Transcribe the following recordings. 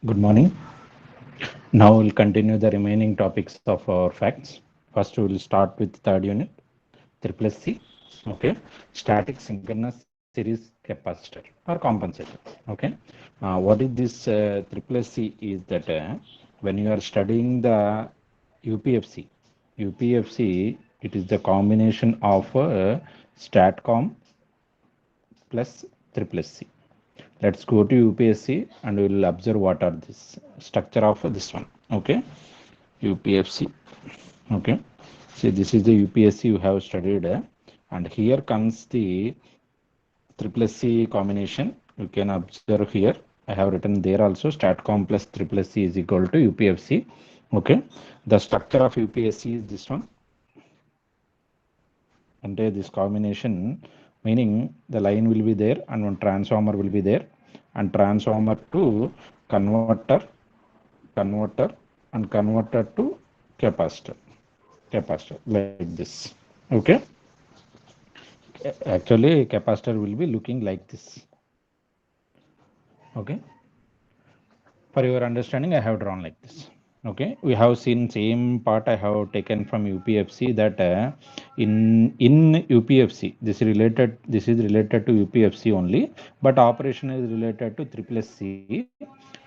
Good morning. Now we'll continue the remaining topics of our facts. First, we will start with third unit, triple C. Okay, static synchronous series capacitor or compensator. Okay, what is this triple C? Is that when you are studying the UPFC, UPFC, it is the combination of STATCOM plus triple C. Let's go to UPSC and we will observe what are this structure of this one. Okay, UPFC. Okay, see this is the UPSC you have studied, and here comes the triple C combination. You can observe here. I have written there also STATCOM plus triple C is equal to UPFC. Okay, the structure of UPSC is this one. And this combination meaning the line will be there and one transformer will be there, and transformer to converter, converter and converter to capacitor, capacitor like this. Okay, actually capacitor will be looking like this. Okay, for your understanding I have drawn like this. Okay, we have seen same part I have taken from UPFC that in UPFC this is related to UPFC only, but operation is related to triple C.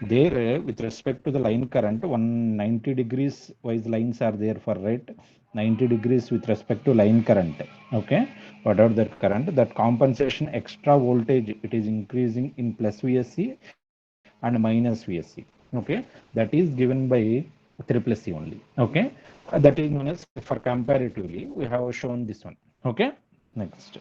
There with respect to the line current 190 degrees wise lines are there for right, 90 degrees with respect to line current. Okay, whatever that current, that compensation extra voltage it is increasing in plus VSC and minus VSC. Okay, that is given by triple C only. Okay, that is known as for comparatively we have shown this one. Okay, next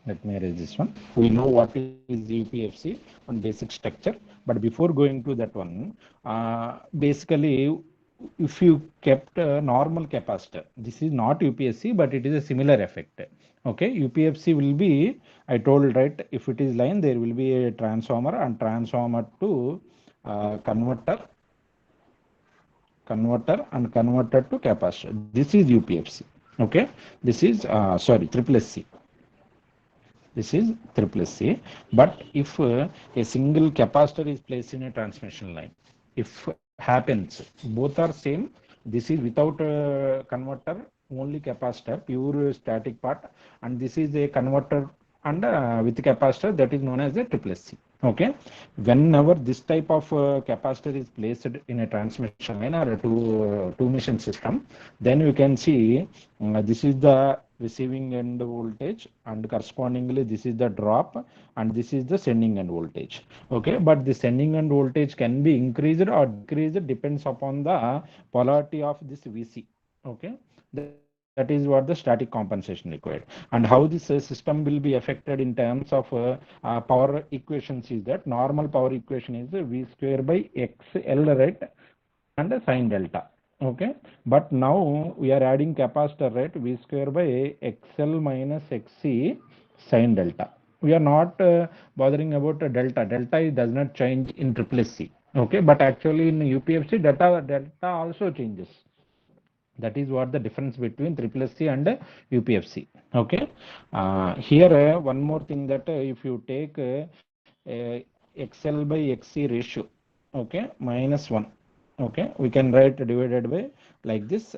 let me erase this one. We know what is UPFC on basic structure, but before going to that one, basically if you kept a normal capacitor, this is not UPSC but it is a similar effect. Okay, UPFC will be, I told right, if it is line there will be a transformer and transformer to converter, converter and converter to capacitor. This is UPFC. Okay, this is sorry triple C. This is triple C. But if a single capacitor is placed in a transmission line, if happens both are same, this is without converter, only capacitor, pure static part, and this is a converter and with capacitor, that is known as a triple C. Okay, whenever this type of capacitor is placed in a transmission line or a two mission system, then you can see this is the receiving end voltage and correspondingly this is the drop and this is the sending end voltage. Okay, but the sending end voltage can be increased or decreased depends upon the polarity of this VC. Okay, that is what the static compensation required. And how this system will be affected in terms of power equations is that normal power equation is V square by XL, right, and sine delta. Okay, but now we are adding capacitor, right, V square by XL minus XC sine delta. We are not bothering about delta. Delta does not change in triple C. Okay, but actually in UPFC delta also changes. That is what the difference between triple C and UPFC. Okay, here one more thing that if you take XL by XC ratio, okay, minus 1. Okay, we can write divided by like this,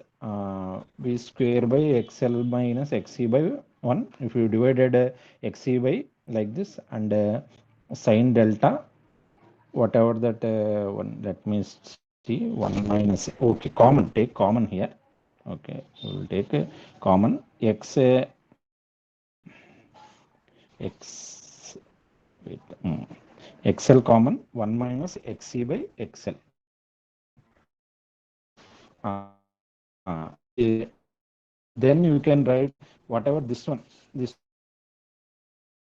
V square by XL minus XC by 1. If you divided XC by like this and sine delta, whatever that one, let me see, 1 minus, okay, common, take common here. Okay, we will take common x, wait, XL common 1 minus XC by XL. Then you can write whatever this one, this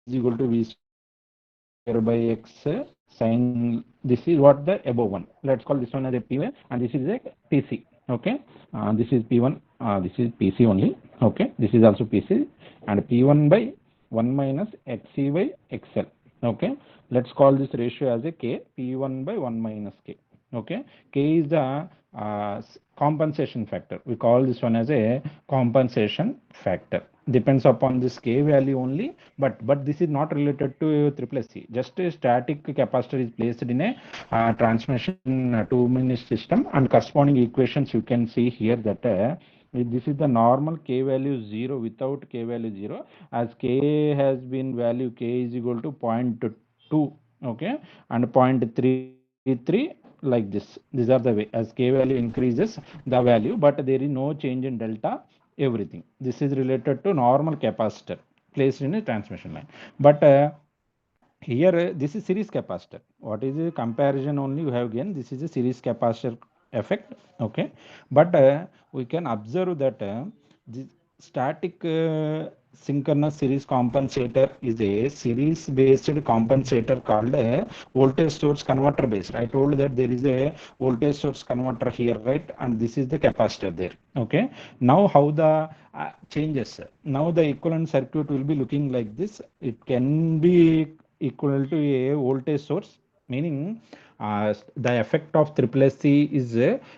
is equal to V square by X sine. This is what the above one. Let's call this one as a P1 and this is a PC. Okay, this is P1, this is PC only. Okay, this is also PC, and P1 by 1 minus XC by XL. Okay, let's call this ratio as a K, P1 by 1 minus K. Okay, K is the compensation factor. We call this one as a compensation factor. Depends upon this K value only, but this is not related to triple C. Just a static capacitor is placed in a transmission two-minute system, and corresponding equations you can see here that this is the normal K value 0 without K value 0, as K has been value K is equal to 0.2, okay, and 0.33 like this. These are the way. As K value increases the value, but there is no change in delta, everything. This is related to normal capacitor placed in a transmission line. But here this is series capacitor. What is the comparison only you have again? This is a series capacitor effect, okay. But we can observe that the static synchronous series compensator is a series based compensator called a voltage source converter based. I told that there is a voltage source converter here, right, and this is the capacitor there, okay. Now how the changes, now the equivalent circuit will be looking like this. It can be equal to a voltage source, meaning the effect of triple C is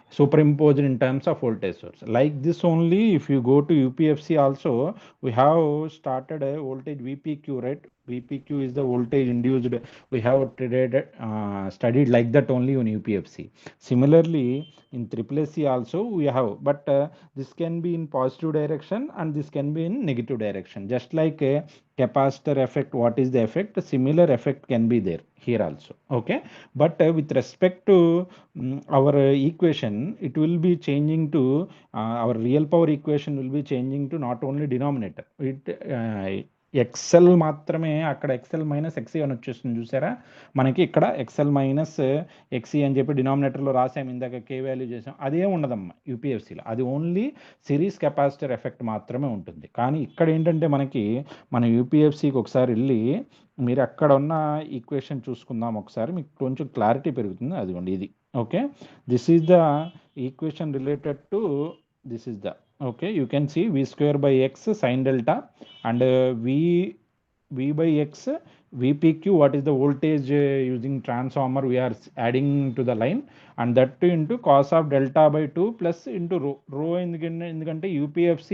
superimposed in terms of voltage source. Like this only, if you go to UPFC also, we have started a voltage VPQ, right? VPQ is the voltage induced. We have studied like that only on UPFC. Similarly, in triple C also we have, but this can be in positive direction and this can be in negative direction. Just like a capacitor effect, what is the effect? A similar effect can be there here also, okay. But with respect to our equation, it will be changing to our real power equation will be changing to not only denominator. XL మాత్రమే, అక్కడ XL minus ఎక్సీ అని వచ్చేస్తుంది చూసారా, మనకి ఇక్కడ XL minus ఎక్సీ అని చెప్పి డినామినేటర్లో రాసాం ఇందాక, కే వాల్యూ చేసాం, అదే ఉండదమ్మా యూపీఎఫ్సీలో. అది ఓన్లీ సిరీస్ కెపాసిటర్ ఎఫెక్ట్ మాత్రమే ఉంటుంది. కానీ ఇక్కడ ఏంటంటే మనకి మన యూపీఎఫ్సీకి ఒకసారి వెళ్ళి మీరు అక్కడ ఉన్న ఈక్వేషన్ చూసుకుందాం ఒకసారి, మీకు కొంచెం క్లారిటీ పెరుగుతుంది. అదిగోండి ఇది, okay. This is the equation related to this is the, okay, you can see v square by x sin delta and v by x vpq, what is the voltage using transformer we are adding to the line, and that too into cos of delta by 2 plus into rho ఎందుకంటే UPFC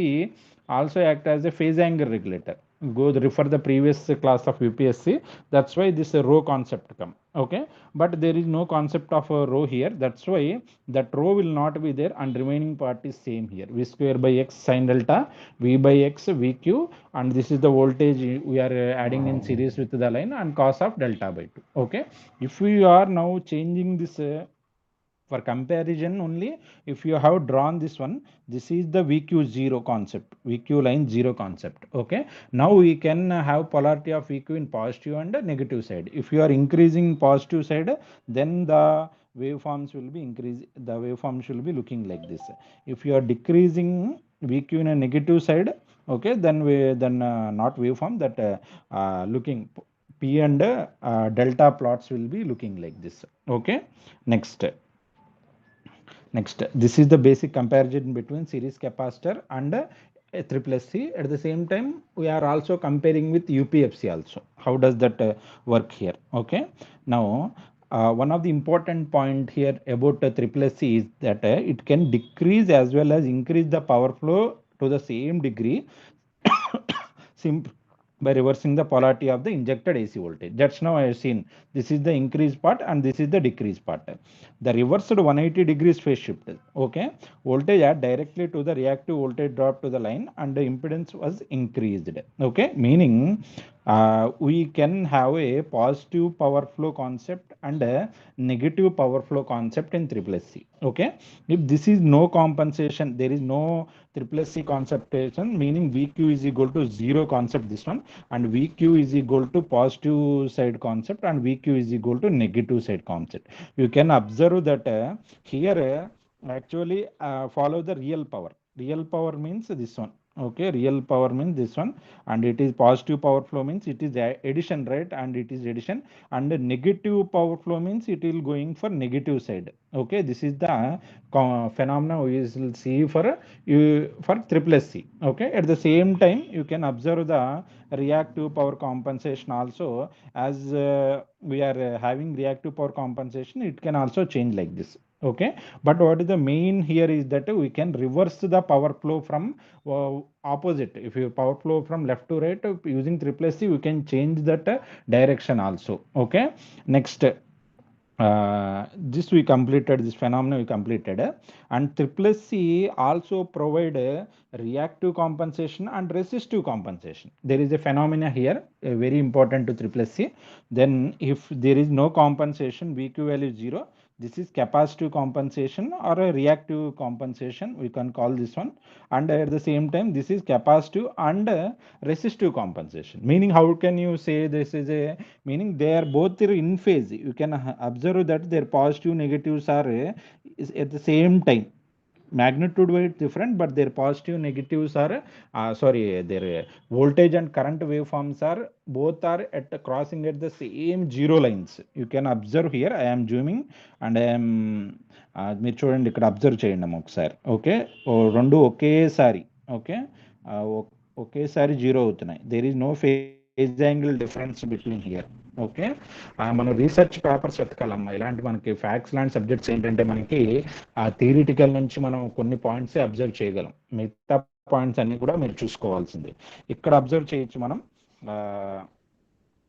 also act as a phase angle regulator. Go refer the previous class of UPSC. That's why this rho concept come, okay. But there is no concept of rho here. That's why that rho will not be there, and remaining part is same here, v square by x sin delta, v by x vq, and this is the voltage we are adding in series with the line, and cos of delta by 2, okay. If we are now changing this for comparison only, if you have drawn this one, this is the vq0 concept, vq line 0 concept, okay. Now we can have polarity of vq in positive and negative side. If you are increasing positive side, then the waveforms will be increase, the waveforms will be looking like this. If you are decreasing vq in a negative side, okay, then not waveform, that looking p and delta plots will be looking like this, okay. Next, this is the basic comparison between series capacitor and triple C. At the same time, we are also comparing with UPFC also. How does that work here? Okay. Now, one of the important point here about triple C is that it can decrease as well as increase the power flow to the same degree by reversing the polarity of the injected AC voltage. That's now I have seen. This is the increase part and this is the decrease part. The reversed 180 degrees phase shift. Okay. Voltage add directly to the reactive voltage drop to the line and the impedance was increased. Okay. Meaning we can have a positive power flow concept and a negative power flow concept in triple C. Okay. If this is no compensation, there is no triple C conceptation, meaning VQ is equal to 0 concept, this one, and VQ is equal to positive side concept and VQ is equal to negative side concept. You can observe that here actually follow the real power. Real power means this one. Okay, real power means this one, and it is positive power flow means it is addition, right? And it is addition, and the negative power flow means it will going for negative side. Okay, this is the phenomena we will see for triple C. Okay, at the same time you can observe the reactive power compensation also, as we are having reactive power compensation, it can also change like this. Okay, but what is the main here is that we can reverse the power flow from opposite. If you power flow from left to right using triple SC, we can change that direction also. Okay, next this we completed, this phenomenon we completed, and triple SC also provide reactive compensation and resistive compensation. There is a phenomena here very important to triple SC. Then if there is no compensation, VQ value is 0, this is capacitive compensation or a reactive compensation, we can call this one. And at the same time this is capacitive and resistive compensation. Meaning, how can you say this is a, meaning they are both in phase. You can observe that their positive negatives are is at the same time. Magnitude wise different, but their positive negatives are sorry, their voltage and current waveforms are both are at crossing at the same zero lines. You can observe here. I am zooming and I am మీరు చూడండి ఇక్కడ అబ్జర్వ్ చేయండి ఒకసారి. Okay, రెండు ఒకేసారి okay ఒకేసారి zero అవుతున్నాయి. There is no phase angle difference between here. Okay, మనం రీసెర్చ్ పేపర్స్ వెతకాలమ్మా. ఇలాంటి మనకి ఫ్యాక్ట్స్ లాంటి సబ్జెక్ట్స్ ఏంటంటే మనకి ఆ థియరిటికల్ నుంచి మనం కొన్ని పాయింట్సే అబ్జర్వ్ చేయగలం, మిగతా పాయింట్స్ అన్ని కూడా మీరు చూసుకోవాల్సింది. ఇక్కడ అబ్జర్వ్ చేయొచ్చు మనం.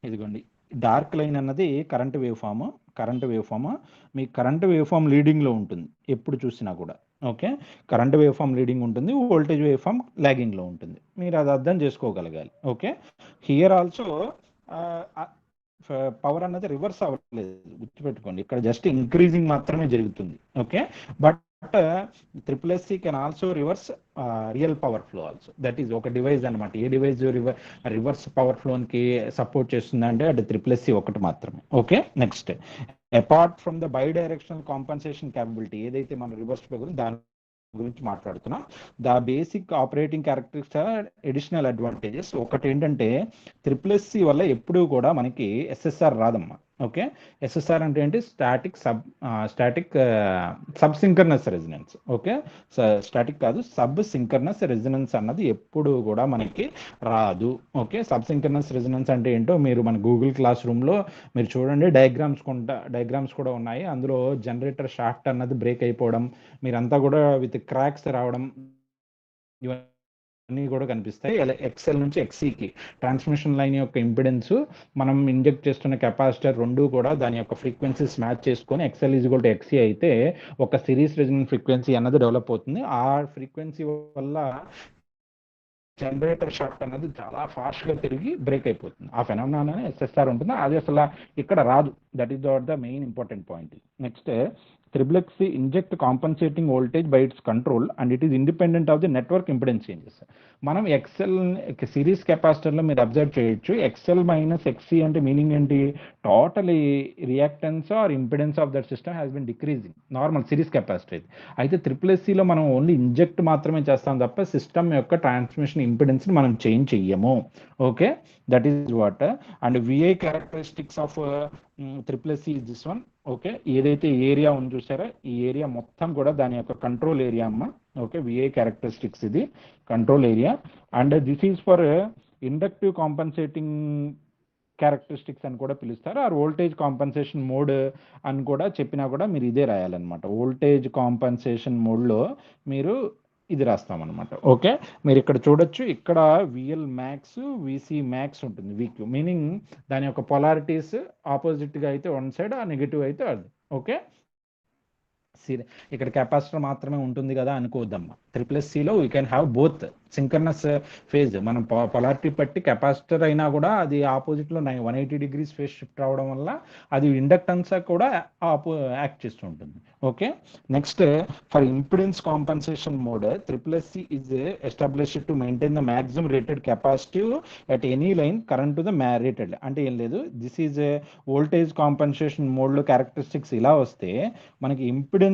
ఇదిగోండి, డార్క్ లైన్ అన్నది కరెంట్ వేవ్ ఫామ్. మీ కరెంట్ వేవ్ ఫామ్ లీడింగ్లో ఉంటుంది ఎప్పుడు చూసినా కూడా. Okay, current wave form leading ఉంటుంది, వోల్టేజ్ వేవ్ ఫామ్ లాగింగ్లో ఉంటుంది. మీరు అది అర్థం చేసుకోగలగాలి. ఓకే, హియర్ ఆల్సో పవర్ అన్నది రివర్స్ అవ్వలేదు, గుర్తుపెట్టుకోండి. ఇక్కడ జస్ట్ ఇంక్రీజింగ్ మాత్రమే జరుగుతుంది. Okay, but triple SC can also reverse real power flow also. That is ఒక డివైస్ అనమాట. ఏ డివైస్ రివర్స్ పవర్ ఫ్లోకి సపోర్ట్ చేస్తుందంటే అది ట్రిపుల్ ఎస్సి ఒకటి మాత్రమే. Okay, next, apart from the by directional compensation capability, ఏదైతే మనం రివర్స్ దాని గురించి మాట్లాడుతున్నాం, the basic operating characteristics additional advantages. ఒకటి ఏంటంటే ట్రిపుల్ ఎస్సి వల్ల ఎప్పుడూ కూడా మనకి ఎస్ఎస్ఆర్ రాదమ్మా. ఓకే, ఎస్ఎస్ఆర్ అంటే ఏంటి? Static sub synchronous resonance. Okay, static కాదు, సబ్ సింకర్నస్ రెజినెన్స్ అన్నది ఎప్పుడు కూడా మనకి రాదు. ఓకే, సబ్ సింకర్నస్ రెజినెన్స్ అంటే ఏంటో మీరు మన గూగుల్ క్లాస్ రూమ్లో మీరు చూడండి, డయాగ్రామ్స్ కూడా ఉన్నాయి. అందులో జనరేటర్ షాఫ్ట్ అన్నది బ్రేక్ అయిపోవడం, మీరంతా కూడా విత్ క్రాక్స్ రావడం అన్నీ కూడా కనిపిస్తాయి. ఎక్సెల్ నుంచి ఎక్సీకి ట్రాన్స్మిషన్ లైన్ యొక్క ఇంపిడెన్స్, మనం ఇంజెక్ట్ చేస్తున్న కెపాసిటర్ రెండు కూడా దాని యొక్క ఫ్రీక్వెన్సీస్ మ్యాచ్ చేసుకొని ఎక్సెల్ ఈజ్ఈక్వల్ టు ఎక్సీ అయితే ఒక సిరీస్ రెజొనెంట్ ఫ్రీక్వెన్సీ అన్నది డెవలప్ అవుతుంది. ఆ ఫ్రీక్వెన్సీ వల్ల జనరేటర్ షాఫ్ట్ అనేది చాలా ఫాస్ట్ గా తిరిగి బ్రేక్ అయిపోతుంది. ఆ ఫెనామినా ఎస్ఎస్ఆర్ ఉంటుంది, అది అసలు ఇక్కడ రాదు. That is the main important point. Next, triple X inject compensating voltage by it's control and it is independent of the network impedance changes. మనం ఎక్సెల్ సిరీస్ కెపాసిటర్లో మీరు అబ్జర్వ్ చేయొచ్చు, ఎక్సెల్ మైనస్ ఎక్సీ అంటే మీనింగ్ ఏంటి? Total reactance or impedance of that system has been decreasing, normal series capacitor. అయితే triple ఎస్సీలో మనం only inject మాత్రమే చేస్తాం తప్ప సిస్టమ్ యొక్క ట్రాన్స్మిషన్ ఇంపిడెన్స్ని మనం చేంజ్ చెయ్యము. Okay, that is what. And VI characteristics of triple SC is this one. Okay, ఏదైతే ఏరియా ఉంది చూసారా, ఈ ఏరియా మొత్తం కూడా దాని యొక్క కంట్రోల్ ఏరియా అమ్మ. ఓకే, విఐ క్యారెక్టరిస్టిక్స్ ఇది control area. And this is for inductive compensating characteristics అని కూడా పిలుస్తారు, ఆర్ వోల్టేజ్ కాంపన్సేషన్ మోడ్ అని కూడా చెప్పినా కూడా మీరు ఇదే రాయాలన్నమాట. వోల్టేజ్ కాంపన్సేషన్ మోడ్లో మీరు ఇది రాస్తామన్నమాట. ఓకే, మీరు ఇక్కడ చూడొచ్చు, ఇక్కడ విఎల్ మ్యాక్స్, విసి మ్యాక్స్ ఉంటుంది. వీక్యూ మీనింగ్ దాని యొక్క పొలారిటీస్ ఆపోజిట్గా అయితే వన్ సైడ్, ఆ నెగిటివ్ అయితే అది. ఓకే, ఇక్కడ కెపాసిటర్ మాత్రమే ఉంటుంది కదా అనుకోవద్దమ్మా. ట్రిపుల్ ఎస్సీలో we can have both synchronous phase. మనం పొలారిటీ బట్టి కెపాసిటర్ అయినా కూడా అది ఆపోజిట్లో 180 degrees ఫేజ్ షిఫ్ట్ రావడం వల్ల అది ఇండక్టెన్స్ కూడా యాక్ట్ చేస్తూ ఉంటుంది. Okay, next, for impedance compensation mode triple SC is established to maintain the maximum rated capacitive at any line current to the rated. అంటే ఏం లేదు, దిస్ ఈజ్ వోల్టేజ్ కాంపన్సేషన్ మోడ్లో క్యారెక్టరిస్టిక్స్ ఇలా వస్తే మనకి ఇంపిడెన్స్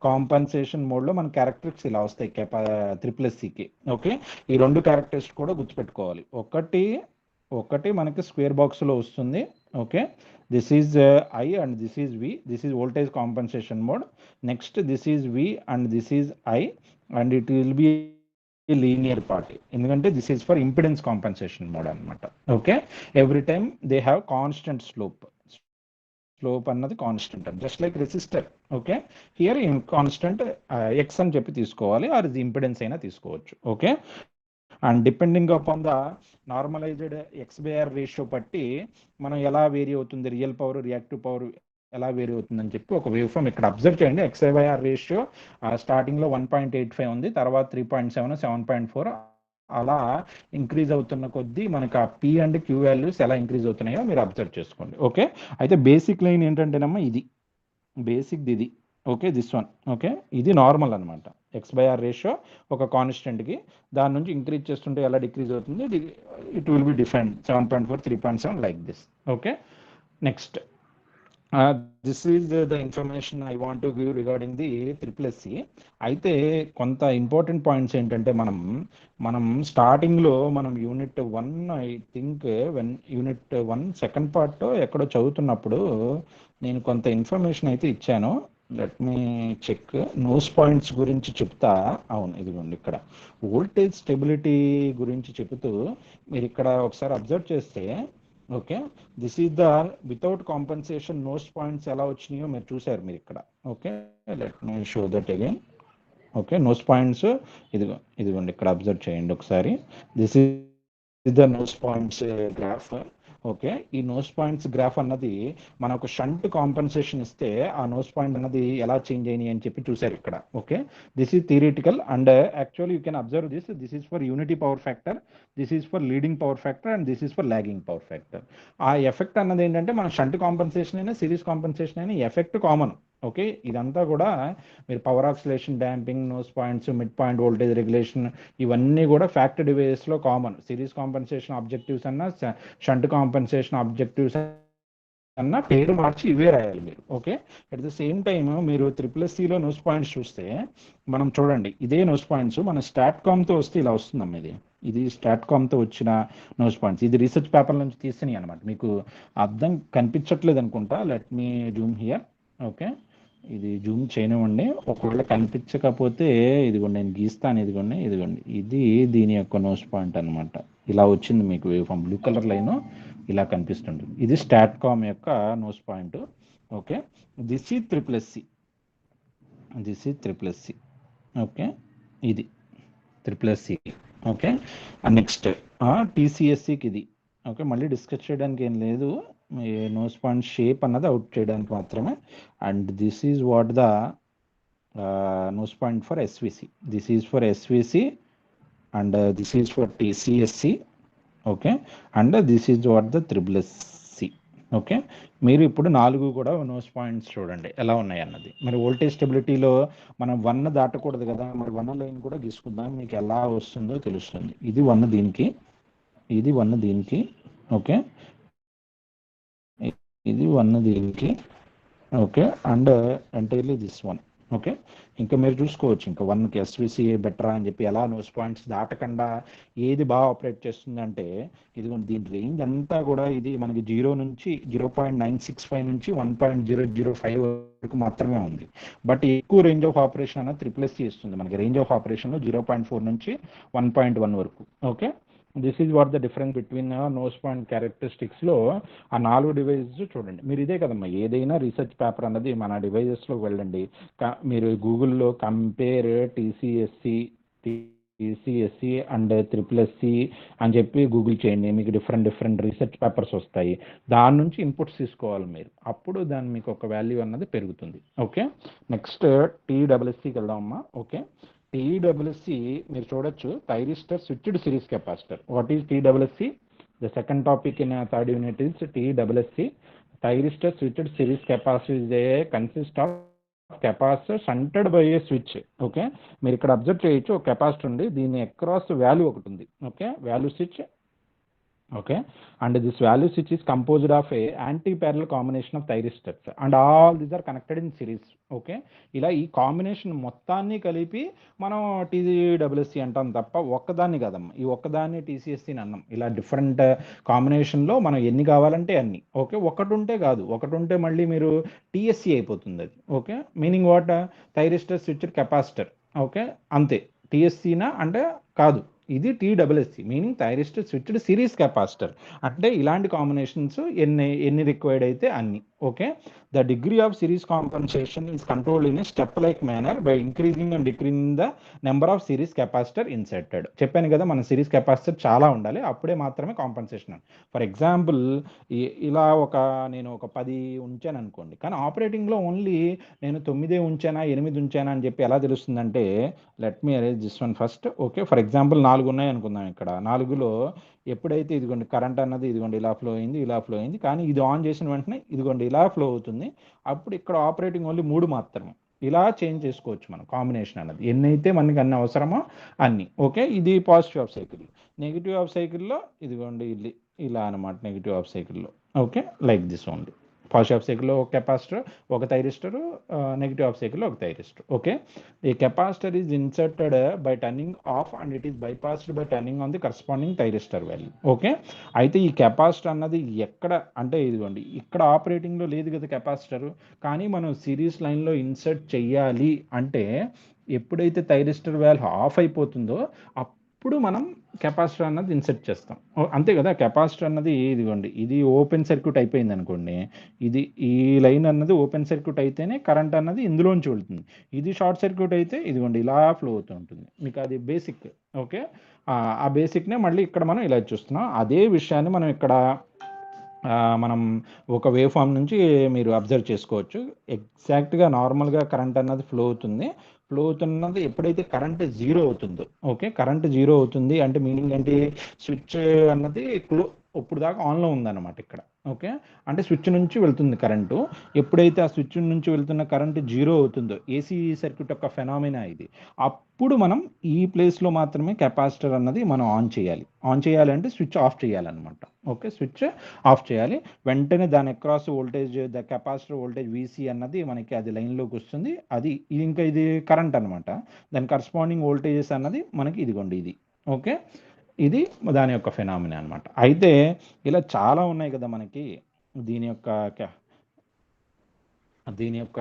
కాంపన్సేషన్ మోడ్లో మన క్యారెక్టరిస్టిక్స్ ఇలా వస్తాయి ట్రిపుల్ ఎస్సీకి. ఓకే, ఈ రెండు క్యారెక్టరిస్టిక్స్ కూడా గుర్తుపెట్టుకోవాలి. ఒకటి మనకి స్క్వేర్ బాక్స్లో వస్తుంది. Okay, this is I and this is V, this is voltage compensation mode. Next, this is V and this is I and it will be linear part, ఎందుకంటే this is for impedance compensation mode అనమాట. Okay, every time they have constant slope. Slope అన్నది constant అని, just like resistor. Okay, here constant X అని చెప్పి తీసుకోవాలి, or ఇది impedance అయినా తీసుకోవచ్చు. Okay, and depending upon the normalised ఎక్స్/ఆర్ ratio బట్టి మనం ఎలా వేరీ అవుతుంది, రియల్ పవర్ రియాక్టివ్ పవర్ ఎలా వేరీ అవుతుందని చెప్పి ఒక వేవ్ ఫామ్ ఇక్కడ అబ్జర్వ్ చేయండి. ఎక్స్/ఆర్ రేషియో స్టార్టింగ్లో 1.85 ఉంది, తర్వాత 3.7, 7.4 అలా ఇంక్రీజ్ అవుతున్న కొద్దీ మనకు ఆ పి అండ్ క్యూ వాల్యూస్ ఎలా ఇంక్రీజ్ అవుతున్నాయో మీరు అబ్జర్వ్ చేసుకోండి. ఓకే, అయితే బేసిక్ లైన్ ఏంటంటేనమ్మా ఇది బేసిక్ ఇది. Okay, this one. ఓకే, ఇది నార్మల్ అనమాట. ఎక్స్/ఆర్ రేషియో ఒక కాన్స్టెంట్కి దాని నుంచి ఇంక్రీజ్ చేస్తుంటే ఎలా డిక్రీజ్ అవుతుంది, it will be defined 7.4, 3.7 like this. Okay, next this is the information I want to give regarding the triple SC. అయితే కొంత ఇంపార్టెంట్ పాయింట్స్ ఏంటంటే మనం స్టార్టింగ్లో మనం unit 1 I think unit 1 second part ఎక్కడో చదువుతున్నప్పుడు నేను కొంత ఇన్ఫర్మేషన్ అయితే ఇచ్చాను. Let me check. Nose points గురించి చెప్తా. అవును, ఇదిగోండి ఇక్కడ వోల్టేజ్ స్టెబిలిటీ గురించి చెబుతూ మీరు ఇక్కడ ఒకసారి అబ్జర్వ్ చేస్తే, okay, this is the without compensation nose points ఎలా వచ్చినాయో మీరు చూసారు మీరు ఇక్కడ. Okay, let me show that again. Okay, nose points ఇదిగోండి ఇక్కడ అబ్జర్వ్ చేయండి ఒకసారి. This is the nose points graph. Okay, ఈ నోస్ పాయింట్స్ గ్రాఫ్ అన్నది మనకు షంట్ కాంపెన్సేషన్ ఇస్తే ఆ నోస్ పాయింట్ అన్నది ఎలా చేంజ్ అయినాయి అని చెప్పి చూసారు ఇక్కడ. Okay, this is theoretical and actually you can observe this is for unity power factor, this is for leading power factor and this is for lagging power factor. ఆ effect అన్నది ఏంటంటే మన షంట్ కాంపెన్సేషన్ అయినా series compensation అయినా effect common. Okay, ఇదంతా కూడా మీరు power oscillation, damping, nose points, mid point voltage regulation ఇవన్నీ కూడా ఫ్యాక్టర్ డివైజెస్లో కామన్. సిరీస్ కాంపెన్సేషన్ ఆబ్జెక్టివ్స్ అన్నా షంట్ కాంపెన్సేషన్ ఆబ్జెక్టివ్స్ అన్న పేరు మార్చి ఇవే రాయాలి మీరు. Okay, at the same time మీరు ట్రిపుల్-ఎస్సిలో నోస్ పాయింట్స్ చూస్తే మనం చూడండి, ఇదే నోస్ పాయింట్స్ మన స్టాట్కామ్తో వస్తే ఇలా వస్తుందమ్మా. ఇది స్టాట్కామ్తో వచ్చిన నోస్ పాయింట్స్. ఇది రీసెర్చ్ పేపర్ నుంచి తీసినాయి అనమాట. మీకు అర్థం కనిపించట్లేదు అనుకుంటా. Let me Zoom here. Okay, ఇది జూమ్ చేయనివ్వండి. ఒకవేళ కనిపించకపోతే ఇదిగోండి నేను గీస్తాను. ఇదిగోండి ఇది దీని యొక్క నోస్ పాయింట్ అనమాట. ఇలా వచ్చింది మీకు wave form, blue colour line ఇలా కనిపిస్తుంది. ఇది స్టాట్కామ్ యొక్క నోస్ పాయింట్. ఓకే, దిస్ ఈ ట్రిపుల్-ఎస్సి. ఓకే, ఇది ట్రిపుల్-ఎస్సి. ఓకే, నెక్స్ట్ టీసీఎస్సికి ఇది. ఓకే, మళ్ళీ డిస్కస్ చేయడానికి ఏం లేదు, నోస్ పాయింట్ షేప్ అన్నది అవుట్ చేయడానికి మాత్రమే. And this is what the nose point for SVC. This is for SVC and this is for TCSC. Okay, and this is what the triple SC. Okay, మీరు ఇప్పుడు 4 కూడా nose points చూడండి ఎలా ఉన్నాయి అన్నది. మరి వోల్టేజ్ స్టెబిలిటీలో మనం 1 దాటకూడదు కదా, మరి 1 లైన్ కూడా గీసుకుందాం, మీకు ఎలా వస్తుందో తెలుస్తుంది. ఇది 1 దీనికి, ఇది 1 దీనికి. ఓకే, ఇది 1 దీనికి. Okay, and entirely this 1. Okay, ఇంకా మీరు చూసుకోవచ్చు ఇంకా 1కి ఎస్విసి బెటరా అని చెప్పి ఎలా నోస్ పాయింట్స్ దాటకుండా ఏది బాగా ఆపరేట్ చేస్తుందంటే ఇదిగోండి దీని రేంజ్ అంతా కూడా ఇది మనకి 0 నుంచి 0.965 నుంచి 1.005 వరకు మాత్రమే ఉంది. బట్ ఎక్కువ రేంజ్ ఆఫ్ ఆపరేషన్ అన్నది ట్రిపుల్-ఎస్సి ఇస్తుంది మనకి. రేంజ్ ఆఫ్ ఆపరేషన్లో 0.4 నుంచి 1.1 వరకు. Okay, this is what the difference between nose point క్యారెక్టరిస్టిక్స్లో ఆ 4 డివైజెస్ చూడండి. మీరు ఇదే కదమ్మా, ఏదైనా రీసెర్చ్ పేపర్ అన్నది మన డివైజెస్లోకి వెళ్ళండి, మీరు గూగుల్లో కంపేర్ టీసీఎస్సి అండ్ ట్రిపుల్-ఎస్సి అని చెప్పి గూగుల్ చేయండి, మీకు డిఫరెంట్ రీసెర్చ్ పేపర్స్ వస్తాయి. దాని నుంచి ఇన్పుట్స్ తీసుకోవాలి మీరు, అప్పుడు దాని మీకు ఒక వాల్యూ అన్నది పెరుగుతుంది. ఓకే, నెక్స్ట్ టీడబ్ల్యూఎస్సికి వెళ్దామమ్మా. ఓకే, టీడబ్ల్యూఎస్సి మీరు చూడొచ్చు, thyristor switched series capacitor. What is TWSC? The second topic in third unit is TWSC. Thyristor switched series capacitor is a consist of capacitor shunted by a switch. Okay, మీరు ఇక్కడ observe చేయొచ్చు, ఒక capacitor ఉంది, దీని across value ఒకటి ఉంది. Okay, value switch. Okay, and this value switch is composed of a anti-parallel combination of thyristors and all these are connected in series. Okay, ఇలా ఈ కాంబినేషన్ మొత్తాన్ని కలిపి మనం టీడబ్ల్యూఎస్సి అంటాం తప్ప ఒక్కదాన్ని కాదమ్మా, ఈ ఒక్కదాన్ని టీసీఎస్సిని అన్నాం. ఇలా డిఫరెంట్ కాంబినేషన్లో మనం ఎన్ని కావాలంటే అన్ని. ఓకే, ఒకటి ఉంటే కాదు, ఒకటి ఉంటే మళ్ళీ మీరు టీఎస్సి అయిపోతుంది అది. Okay, meaning what? Thyristor switched capacitor. Okay, అంతే. టీఎస్సినా అంటే కాదు, ఇది TWSC meaning thyristor switched series capacitor. అంటే ఇలాంటి కాంబినేషన్స్ ఎన్ని రిక్వైర్డ్ అయితే అన్ని. Okay, the degree of series compensation is controlled in a step-like manner by increasing and decreasing the number of series capacitor inserted. చెప్పాను కదా మన సిరీస్ కెపాసిటర్ చాలా ఉండాలి, అప్పుడే మాత్రమే కాంపన్సేషన్. ఫర్ ఎగ్జాంపుల్ ఇలా నేను ఒక 10 ఉంచాను అనుకోండి, కానీ ఆపరేటింగ్లో ఓన్లీ నేను 9 ఉంచానా 8 ఉంచానా అని చెప్పి ఎలా తెలుస్తుందంటే, let me arrange this one first. Okay, for example 4 ఉన్నాయి అనుకుందాం. ఇక్కడ 4లో ఎప్పుడైతే ఇదిగోండి కరెంట్ అన్నది ఇదిగోండి ఇలా ఫ్లో అయింది, కానీ ఇది ఆన్ చేసిన వెంటనే ఇదిగోండి ఇలా ఫ్లో అవుతుంది. అప్పుడు ఇక్కడ ఆపరేటింగ్ ఓన్లీ 3 మాత్రమే. ఇలా చేంజ్ చేసుకోవచ్చు మనం కాంబినేషన్ అన్నది, ఎన్నైతే మనకి అన్ని అవసరమో అన్ని. ఓకే, ఇది positive half cycle. Negative half సైకిల్లో ఇదిగోండి ఇలా అనమాట, నెగిటివ్ ఆఫ్ సైకిల్లో. Okay, like this only. Positive half సైకిల్లో ఒక కెపాసిటర్, ఒక థైరిస్టర్, నెగిటివ్ ఆఫ్ సైకిల్లో ఒక thyristor. Okay, a capacitor is inserted by turning off and it is bypassed by turning on the corresponding thyristor value. Okay, అయితే ఈ capacitor అన్నది ఎక్కడ అంటే ఇదిగోండి ఇక్కడ ఆపరేటింగ్లో లేదు కదా కెపాసిటర్, కానీ మనం సిరీస్ లైన్లో ఇన్సర్ట్ చెయ్యాలి అంటే ఎప్పుడైతే థైరిస్టర్ వాల్యూ ఆఫ్ అయిపోతుందో అప్పుడు మనం కెపాసిటర్ అన్నది ఇన్సర్ట్ చేస్తాం. అంతే కదా, కెపాసిటర్ అన్నది ఇదిగోండి ఇది ఓపెన్ సర్క్యూట్ అయిపోయింది అనుకోండి, ఈ లైన్ అన్నది ఓపెన్ సర్క్యూట్ అయితేనే కరెంట్ అన్నది ఇందులోంచి వెళ్తుంది. ఇది షార్ట్ సర్క్యూట్ అయితే ఇదిగోండి ఇలా ఫ్లో అవుతూ ఉంటుంది. మీకు అది బేసిక్. ఓకే, ఆ బేసిక్నే మళ్ళీ ఇక్కడ మనం ఇలా చూస్తున్నాం. అదే విషయాన్ని మనం ఇక్కడ మనం ఒక వేవ్ ఫామ్ నుంచి మీరు అబ్జర్వ్ చేసుకోవచ్చు. ఎగ్జాక్ట్గా నార్మల్గా కరెంట్ అన్నది ఫ్లో అవుతున్నది ఎప్పుడైతే కరెంట్ 0 అవుతుందో. ఓకే, కరెంట్ 0 అవుతుంది అంటే మీనింగ్ ఏంటి, స్విచ్ అన్నది ఇప్పుడు దాకా ఆన్లో ఉందన్నమాట ఇక్కడ. ఓకే, అంటే స్విచ్ నుంచి వెళ్తుంది కరెంటు. ఎప్పుడైతే ఆ స్విచ్ నుంచి వెళ్తున్న కరెంట్ 0 అవుతుందో, ఏసీ సర్క్యూట్ యొక్క ఫెనామినా ఇది, అప్పుడు మనం ఈ ప్లేస్లో మాత్రమే కెపాసిటర్ అన్నది మనం ఆన్ చేయాలి అంటే స్విచ్ ఆఫ్ చేయాలన్నమాట. ఓకే, స్విచ్ ఆఫ్ చేయాలి. వెంటనే దాని across voltage, the capacitor voltage VC అన్నది మనకి అది లైన్లోకి వస్తుంది. అది ఇంకా ఇది కరెంట్ అనమాట. దాని కరస్పాండింగ్ వోల్టేజెస్ అన్నది మనకి ఇదిగోండి ఇది. ఓకే, ఇది దాని యొక్క ఫెనామినా అనమాట. అయితే ఇలా చాలా ఉన్నాయి కదా మనకి దీని యొక్క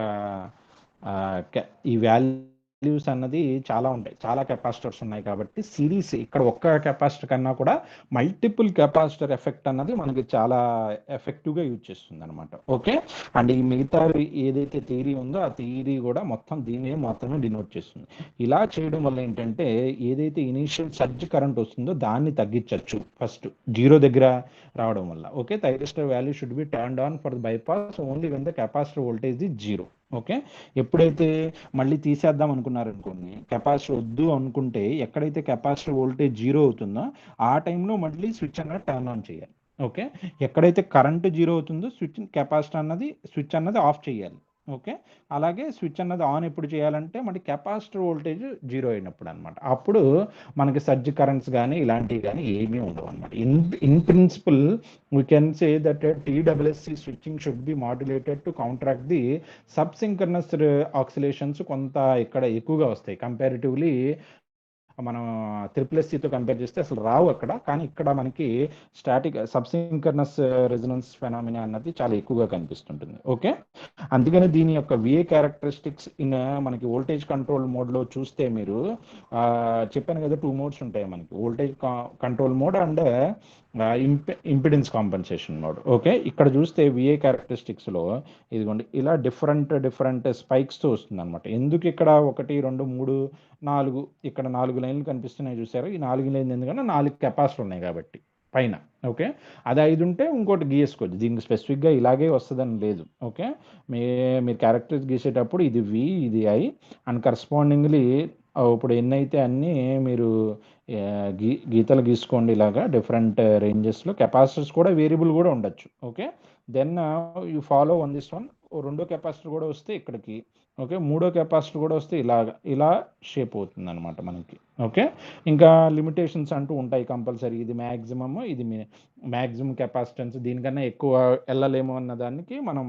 ఈ వాల్యూస్ అన్నది చాలా ఉంటాయి, చాలా కెపాసిటర్స్ ఉన్నాయి. కాబట్టి సిరీస్ ఇక్కడ ఒక్క కెపాసిటర్ కన్నా కూడా మల్టిపుల్ కెపాసిటర్ ఎఫెక్ట్ అన్నది మనకి చాలా ఎఫెక్టివ్గా యూజ్ చేస్తుంది అనమాట. ఓకే, అండ్ ఈ మిగతా ఏదైతే థియరీ ఉందో ఆ థియరీ కూడా మొత్తం దీన్ని మాత్రమే డినోట్ చేస్తుంది. ఇలా చేయడం వల్ల ఏంటంటే ఏదైతే ఇనీషియల్ సర్జ్ కరెంట్ వస్తుందో దాన్ని తగ్గించవచ్చు ఫస్ట్ 0 దగ్గర రావడం వల్ల. Okay, thyristor value should be turned on for the bypass only when the capacitor voltage is 0. Okay, ఎప్పుడైతే మళ్ళీ తీసేద్దాం అనుకున్నారనుకోండి, కెపాసిటర్ వద్దు అనుకుంటే ఎక్కడైతే కెపాసిటర్ వోల్టేజ్ 0 అవుతుందో ఆ టైంలో మళ్ళీ స్విచ్ అన్నది టర్న్ ఆన్ చేయాలి. ఓకే, ఎక్కడైతే కరెంట్ 0 అవుతుందో స్విచ్ అన్నది ఆఫ్ చేయాలి. ఓకే, అలాగే స్విచ్ అన్నది ఆన్ ఎప్పుడు చేయాలంటే మరి కెపాసిటర్ వోల్టేజ్ 0 అయినప్పుడు అనమాట. అప్పుడు మనకి సర్జ్ కరెంట్స్ కానీ ఇలాంటివి కానీ ఏమీ ఉండవు అనమాట. In principle we can say that TWSC switching should be modulated to counteract the subsynchronous oscillations కొంత ఇక్కడ ఎక్కువగా వస్తాయి కంపారిటివ్లీ. మనం SSSతో కంపేర్ చేస్తే అసలు రావు అక్కడ, కానీ ఇక్కడ మనకి స్టాటిక్ సబ్సింకర్నస్ రెజొనెన్స్ ఫెనామినా అన్నది చాలా ఎక్కువగా కనిపిస్తుంటుంది. ఓకే, అందుకని దీని యొక్క విఏ క్యారెక్టరిస్టిక్స్ మనకి వోల్టేజ్ కంట్రోల్ మోడ్లో చూస్తే మీరు చెప్పాను కదా 2 మోడ్స్ ఉంటాయి మనకి, voltage control mode and impedance compensation mode. Okay, ఇక్కడ చూస్తే విఏ క్యారెక్టరిస్టిక్స్లో ఇదిగోండి ఇలా డిఫరెంట్ స్పైక్స్తో వస్తుంది అనమాట. ఎందుకు ఇక్కడ 1 2 3 4 ఇక్కడ 4 లైన్లు కనిపిస్తున్నాయి చూసారు. ఈ 4 లైన్లు ఎందుకంటే 4 కెపాసిటర్ ఉన్నాయి కాబట్టి పైన. ఓకే, అది 5 ఉంటే ఇంకోటి గీసుకోవచ్చు, దీనికి స్పెసిఫిక్గా ఇలాగే వస్తుందని లేదు. ఓకే, మీరు క్యారెక్టర్స్ గీసేటప్పుడు ఇది వి, ఇది ఐ అండ్ కరస్పాండింగ్లీ ఇప్పుడు ఎన్నైతే అన్నీ మీరు గీతలు గీసుకోండి ఇలాగా డిఫరెంట్ రేంజెస్లో. కెపాసిటర్స్ కూడా వేరియబుల్ కూడా ఉండొచ్చు. Okay, then you follow on this one. 2వ కెపాసిటర్ కూడా వస్తే ఇక్కడికి, ఓకే, 3వ కెపాసిటర్ కూడా వస్తే ఇలా షేప్ అవుతుంది అనమాట మనకి. ఓకే, ఇంకా లిమిటేషన్స్ అంటూ ఉంటాయి కంపల్సరీ. ఇది మ్యాక్సిమమ్, ఇది మ్యాక్సిమం కెపాసిటెన్స్, దీనికన్నా ఎక్కువ వెళ్ళలేము అన్న దానికి మనం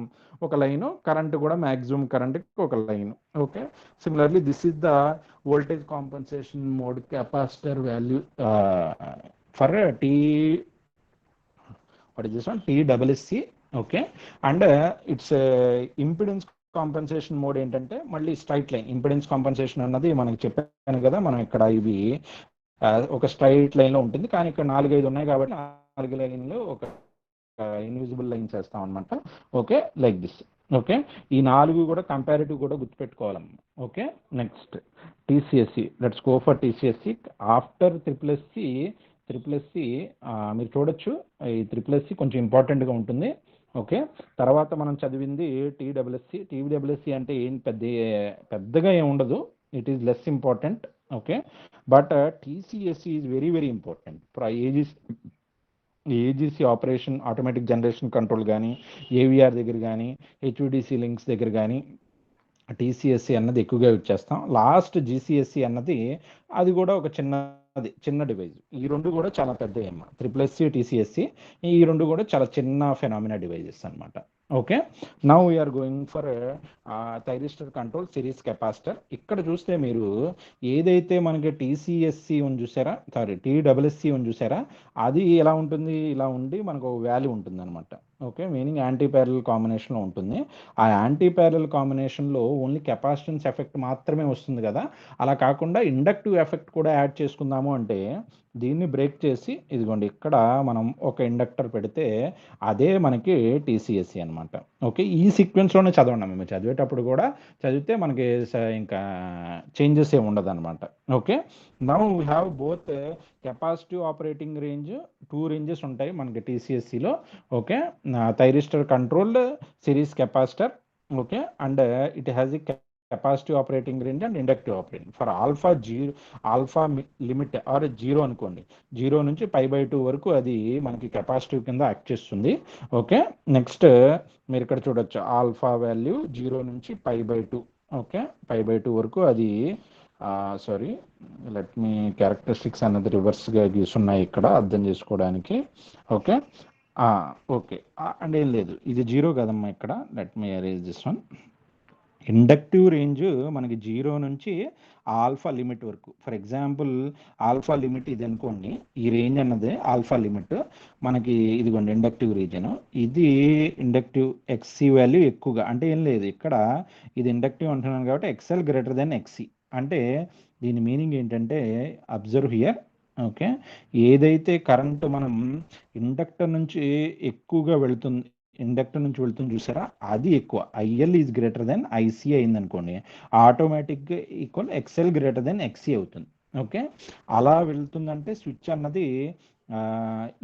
ఒక లైను, కరెంట్ కూడా మ్యాక్సిమం కరెంట్కి ఒక line. Okay, similarly this is the voltage compensation mode capacitor value for TWSC. Okay, and it's impedance compensation mode ఏంటంటే మళ్ళీ స్ట్రైట్ లైన్. ఇంపిడెన్స్ కాంపెన్సేషన్ అన్నది మనకి చెప్పాను కదా, మనం ఇక్కడ ఇవి ఒక స్ట్రైట్ లైన్లో ఉంటుంది, కానీ ఇక్కడ 4 5 ఉన్నాయి కాబట్టి 4 లైన్లు ఒక ఇన్విజిబుల్ లైన్స్ వేస్తాం అనమాట. Okay, like this. ఓకే, ఈ 4 కూడా కంపారిటివ్ కూడా గుర్తుపెట్టుకోవాలమ్మా. Okay, next TCSC. Let's go for TCSC. After triple SC మీరు చూడొచ్చు, ఈ ట్రిపుల్ ఎస్సి కొంచెం ఇంపార్టెంట్గా ఉంటుంది. ఓకే, తర్వాత మనం చదివింది టీడబ్ల్యూఎస్సి. టీడబ్ల్యూఎస్సి అంటే ఏం పెద్దగా ఏమి ఉండదు, it is less important. Okay, but TCSC is very very important for AGC operation, automatic generation control కానీ, ఏవిఆర్ దగ్గర కానీ, హెచ్విడిసి లింక్స్ దగ్గర కానీ టీసీఎస్సి అన్నది ఎక్కువగా యూజ్ చేస్తాం. లాస్ట్ జీసీఎస్సి అన్నది అది కూడా ఒక చిన్న డివైజ్. ఈ రెండు కూడా చాలా పెద్ద ఏమో, ట్రిపుల్ ఎస్సి టీసీఎస్సి ఈ రెండు కూడా చాలా చిన్న ఫెనామినా డివైజెస్ అనమాట. Okay, now we're going for thyristor control series capacitor. ఇక్కడ చూస్తే మీరు ఏదైతే మనకి టీసీఎస్సి ఉంది చూసారా, సారీ టీడబ్ల్యూఎస్సి ఉంది చూసారా, అది ఎలా ఉంటుంది, ఇలా ఉండి మనకు ఒక వాల్యూ ఉంటుంది అనమాట. ఓకే, మీనింగ్ యాంటీ ప్యారలల్ కాంబినేషన్లో ఉంటుంది. ఆ యాంటీ ప్యారలల్ కాంబినేషన్లో ఓన్లీ కెపాసిటెన్స్ ఎఫెక్ట్ మాత్రమే వస్తుంది కదా, అలా కాకుండా ఇండక్టివ్ ఎఫెక్ట్ కూడా యాడ్ చేసుకుందాము అంటే దీన్ని బ్రేక్ చేసి ఇదిగోండి ఇక్కడ మనం ఒక ఇండక్టర్ పెడితే అదే మనకి టీసీఎస్సి అనమాట. ఓకే, ఈ సీక్వెన్స్లోనే చదవండి మేము చదివేటప్పుడు కూడా చదివితే మనకి ఇంకా చేంజెస్ ఏమి ఉండదు అనమాట. Okay, now we have both capacitive operating range, 2 ranges ఉంటాయి మనకి టీసీఎస్సిలో. Okay, thyristor controlled series capacitor. Okay, and it has the capacitive operating range and inductive operating for alpha limit are 0 అనుకోండి, 0 నుంచి π/2 వరకు అది మనకి కెపాసిటివ్ కింద యాక్ట్ చేస్తుంది. ఓకే, నెక్స్ట్ మీరు ఇక్కడ చూడొచ్చు ఆల్ఫా వాల్యూ 0 నుంచి π/2. ఓకే, π/2 వరకు అది సారీ, లెట్ మీ క్యారెక్టరిస్టిక్స్ అన్నది రివర్స్గా గీసున్నాయి ఇక్కడ అర్థం చేసుకోవడానికి. ఓకే, ఓకే, అండ్ ఏం లేదు, ఇది 0 కదమ్మా ఇక్కడ, let me arrange this one. Inductive range మనకి 0 నుంచి ఆల్ఫా లిమిట్ వరకు. ఫర్ ఎగ్జాంపుల్ ఆల్ఫా లిమిట్ ఇది అనుకోండి, ఈ రేంజ్ అన్నది ఆల్ఫా లిమిట్ మనకి, ఇదిగోండి ఇండక్టివ్ రీజన్. ఇది ఇండక్టివ్ ఎక్సీ వాల్యూ ఎక్కువగా అంటే ఏం లేదు, ఇక్కడ ఇది ఇండక్టివ్ అంటున్నాను కాబట్టి ఎక్స్ఎల్ గ్రేటర్ దెన్ ఎక్సీ. అంటే దీని మీనింగ్ ఏంటంటే అబ్జర్వ్ హియర్. ఓకే, ఏదైతే కరెంట్ మనం ఇండక్టర్ నుంచి ఎక్కువగా వెళుతుంది, ఇండక్టర్ నుంచి వెళ్తుంది చూసారా, అది ఎక్కువ, IL is greater than IC అయింది అనుకోండి, automatic equal XL greater than XC అవుతుంది. ఓకే, అలా వెళ్తుందంటే స్విచ్ అన్నది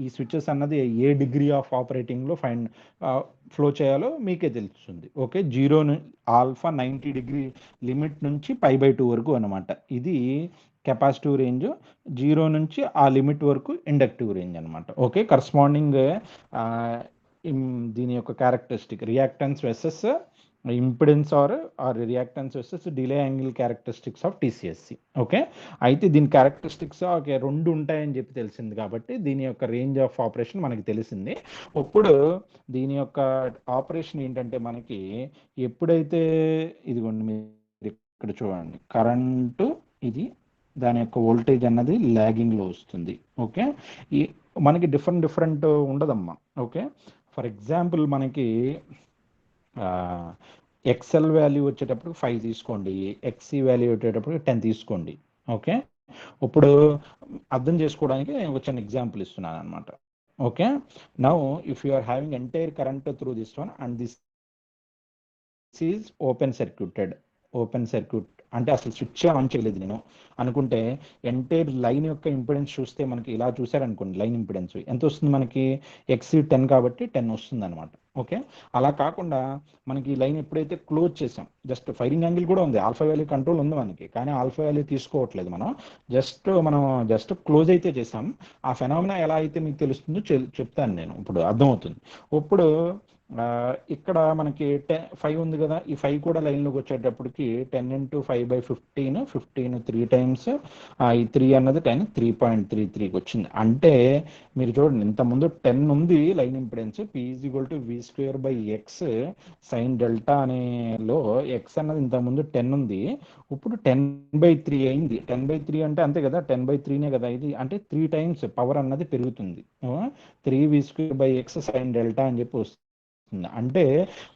ఈ స్విచెస్ అన్నది ఏ డిగ్రీ ఆఫ్ ఆపరేటింగ్లో ఫ్లో చేయాలో మీకే తెలుస్తుంది. ఓకే, 0 ఆల్ఫా 90 డిగ్రీ లిమిట్ నుంచి π/2 వరకు అనమాట. ఇది కెపాసిటివ్ రేంజ్, 0 నుంచి ఆ లిమిట్ వరకు ఇండక్టివ్ రేంజ్ అనమాట. ఓకే, కరస్పాండింగ్ దీని యొక్క characteristic reactance versus impedance or reactance versus delay angle characteristics of TCSC. Okay, అయితే దీని క్యారెక్టరిస్టిక్స్ ఓకే 2 ఉంటాయని చెప్పి తెలిసింది కాబట్టి దీని యొక్క రేంజ్ ఆఫ్ ఆపరేషన్ మనకి తెలిసింది. ఇప్పుడు దీని యొక్క ఆపరేషన్ ఏంటంటే మనకి ఎప్పుడైతే ఇదిగోండి మీరు ఇక్కడ చూడండి, కరెంటు ఇది దాని యొక్క వోల్టేజ్ అన్నది ల్యాగింగ్లో వస్తుంది. ఓకే, ఈ మనకి డిఫరెంట్ ఉండదమ్మా. ఓకే, ఫర్ ఎగ్జాంపుల్ మనకి ఎక్స్ఎల్ వాల్యూ వచ్చేటప్పుడు 5 తీసుకోండి, ఎక్సీ వాల్యూ వచ్చేటప్పుడు 10 తీసుకోండి. ఓకే, ఇప్పుడు అర్థం చేసుకోవడానికి ఒక చిన్న ఎగ్జాంపుల్ ఇస్తున్నాను అనమాట. Okay, now if you are having entire current through this one and this is open circuit అంటే అసలు స్విచ్ ఆన్ చేయలేదు నేను అనుకుంటే, ఎంటైర్ లైన్ యొక్క ఇంపిడెన్స్ చూస్తే మనకి ఇలా చూసారనుకోండి, లైన్ ఇంపిడెన్స్ ఎంత వస్తుంది మనకి, ఎక్సీ 10 కాబట్టి 10 వస్తుంది అనమాట. ఓకే, అలా కాకుండా మనకి లైన్ ఎప్పుడైతే క్లోజ్ చేసాం, జస్ట్ ఫైరింగ్ యాంగిల్ కూడా ఉంది, ఆల్ఫా వాల్యూ కంట్రోల్ ఉంది మనకి, కానీ ఆల్ఫా వాల్యూ తీసుకోవట్లేదు మనం, జస్ట్ క్లోజ్ అయితే చేసాం. ఆ ఫెనామినా ఎలా అయితే మీకు తెలుస్తుందో చెప్తాను నేను, ఇప్పుడు అర్థమవుతుంది. ఇప్పుడు ఇక్కడ మనకి 5 ఉంది కదా, ఈ 5 కూడా లైన్లోకి వచ్చేటప్పటికి 10 × 5/15, 15 3 టైమ్స్, ఈ 3 అన్నది 10, 3.33కి వచ్చింది. అంటే మీరు చూడండి, ఇంతకుముందు 10 ఉంది line impedance, P=V²/X sin delta అనేలో ఎక్స్ అన్నది ఇంతకుముందు 10 ఉంది, ఇప్పుడు 10/3 అయింది. 10/3 అంటే అంతే కదా, 10/3నే కదా ఇది, అంటే 3 టైమ్స్ పవర్ అన్నది పెరుగుతుంది. 3V²/X sin డెల్టా అని చెప్పి వస్తుంది. అంటే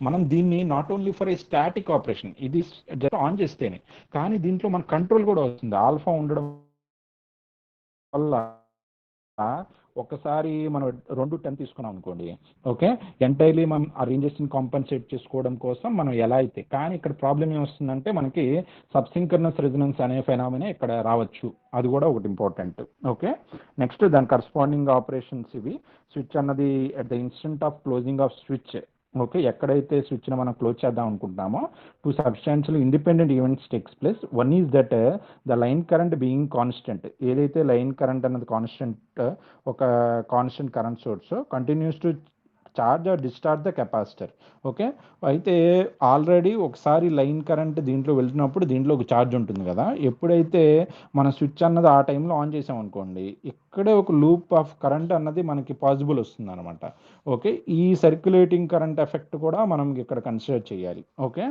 మనం దీన్ని not only for a static operation, ఇది జస్ట్ ఆన్ చేస్తేనే, కానీ దీంట్లో మన కంట్రోల్ కూడా వస్తుంది. ఆల్ఫా ఉండడం వల్ల ఒకసారి మనం 210 తీసుకున్నాం అనుకోండి, ఓకే, ఎంటైర్లీ మనం ఆ రేంజెస్ని కాంపన్సేట్ చేసుకోవడం కోసం మనం ఎలా అయితే, కానీ ఇక్కడ ప్రాబ్లం ఏమొస్తుందంటే మనకి సబ్సింకర్నస్ రెజొనెన్స్ అనే ఫెనామినా ఇక్కడ రావచ్చు. అది కూడా ఒకటి ఇంపార్టెంట్. ఓకే, నెక్స్ట్ దాని కరస్పాండింగ్ ఆపరేషన్స్ ఇవి. స్విచ్ అన్నది at the instant of closing of switch, okay, ఎక్కడైతే స్విచ్ని మనం క్లోజ్ చేద్దాం అనుకుంటున్నామో two substantial independent events takes place. One is that the line current being constant, ఏదైతే లైన్ కరెంట్ అన్నది కాన్స్టెంట్, ఒక constant current source continues to charge or discharge the capacitor. Okay, అయితే already ఒకసారి లైన్ కరెంట్ దీంట్లో వెళ్తున్నప్పుడు దీంట్లో ఒక charge ఉంటుంది కదా, ఎప్పుడైతే మన స్విచ్ అన్నది ఆ టైంలో ఆన్ చేసాం అనుకోండి, ఇక్కడే ఒక లూప్ ఆఫ్ కరెంట్ అన్నది మనకి పాసిబుల్ వస్తుంది అనమాట. ఓకే, ఈ సర్క్యులేటింగ్ కరెంట్ ఎఫెక్ట్ కూడా మనం ఇక్కడ కన్సిడర్ చేయాలి. Okay,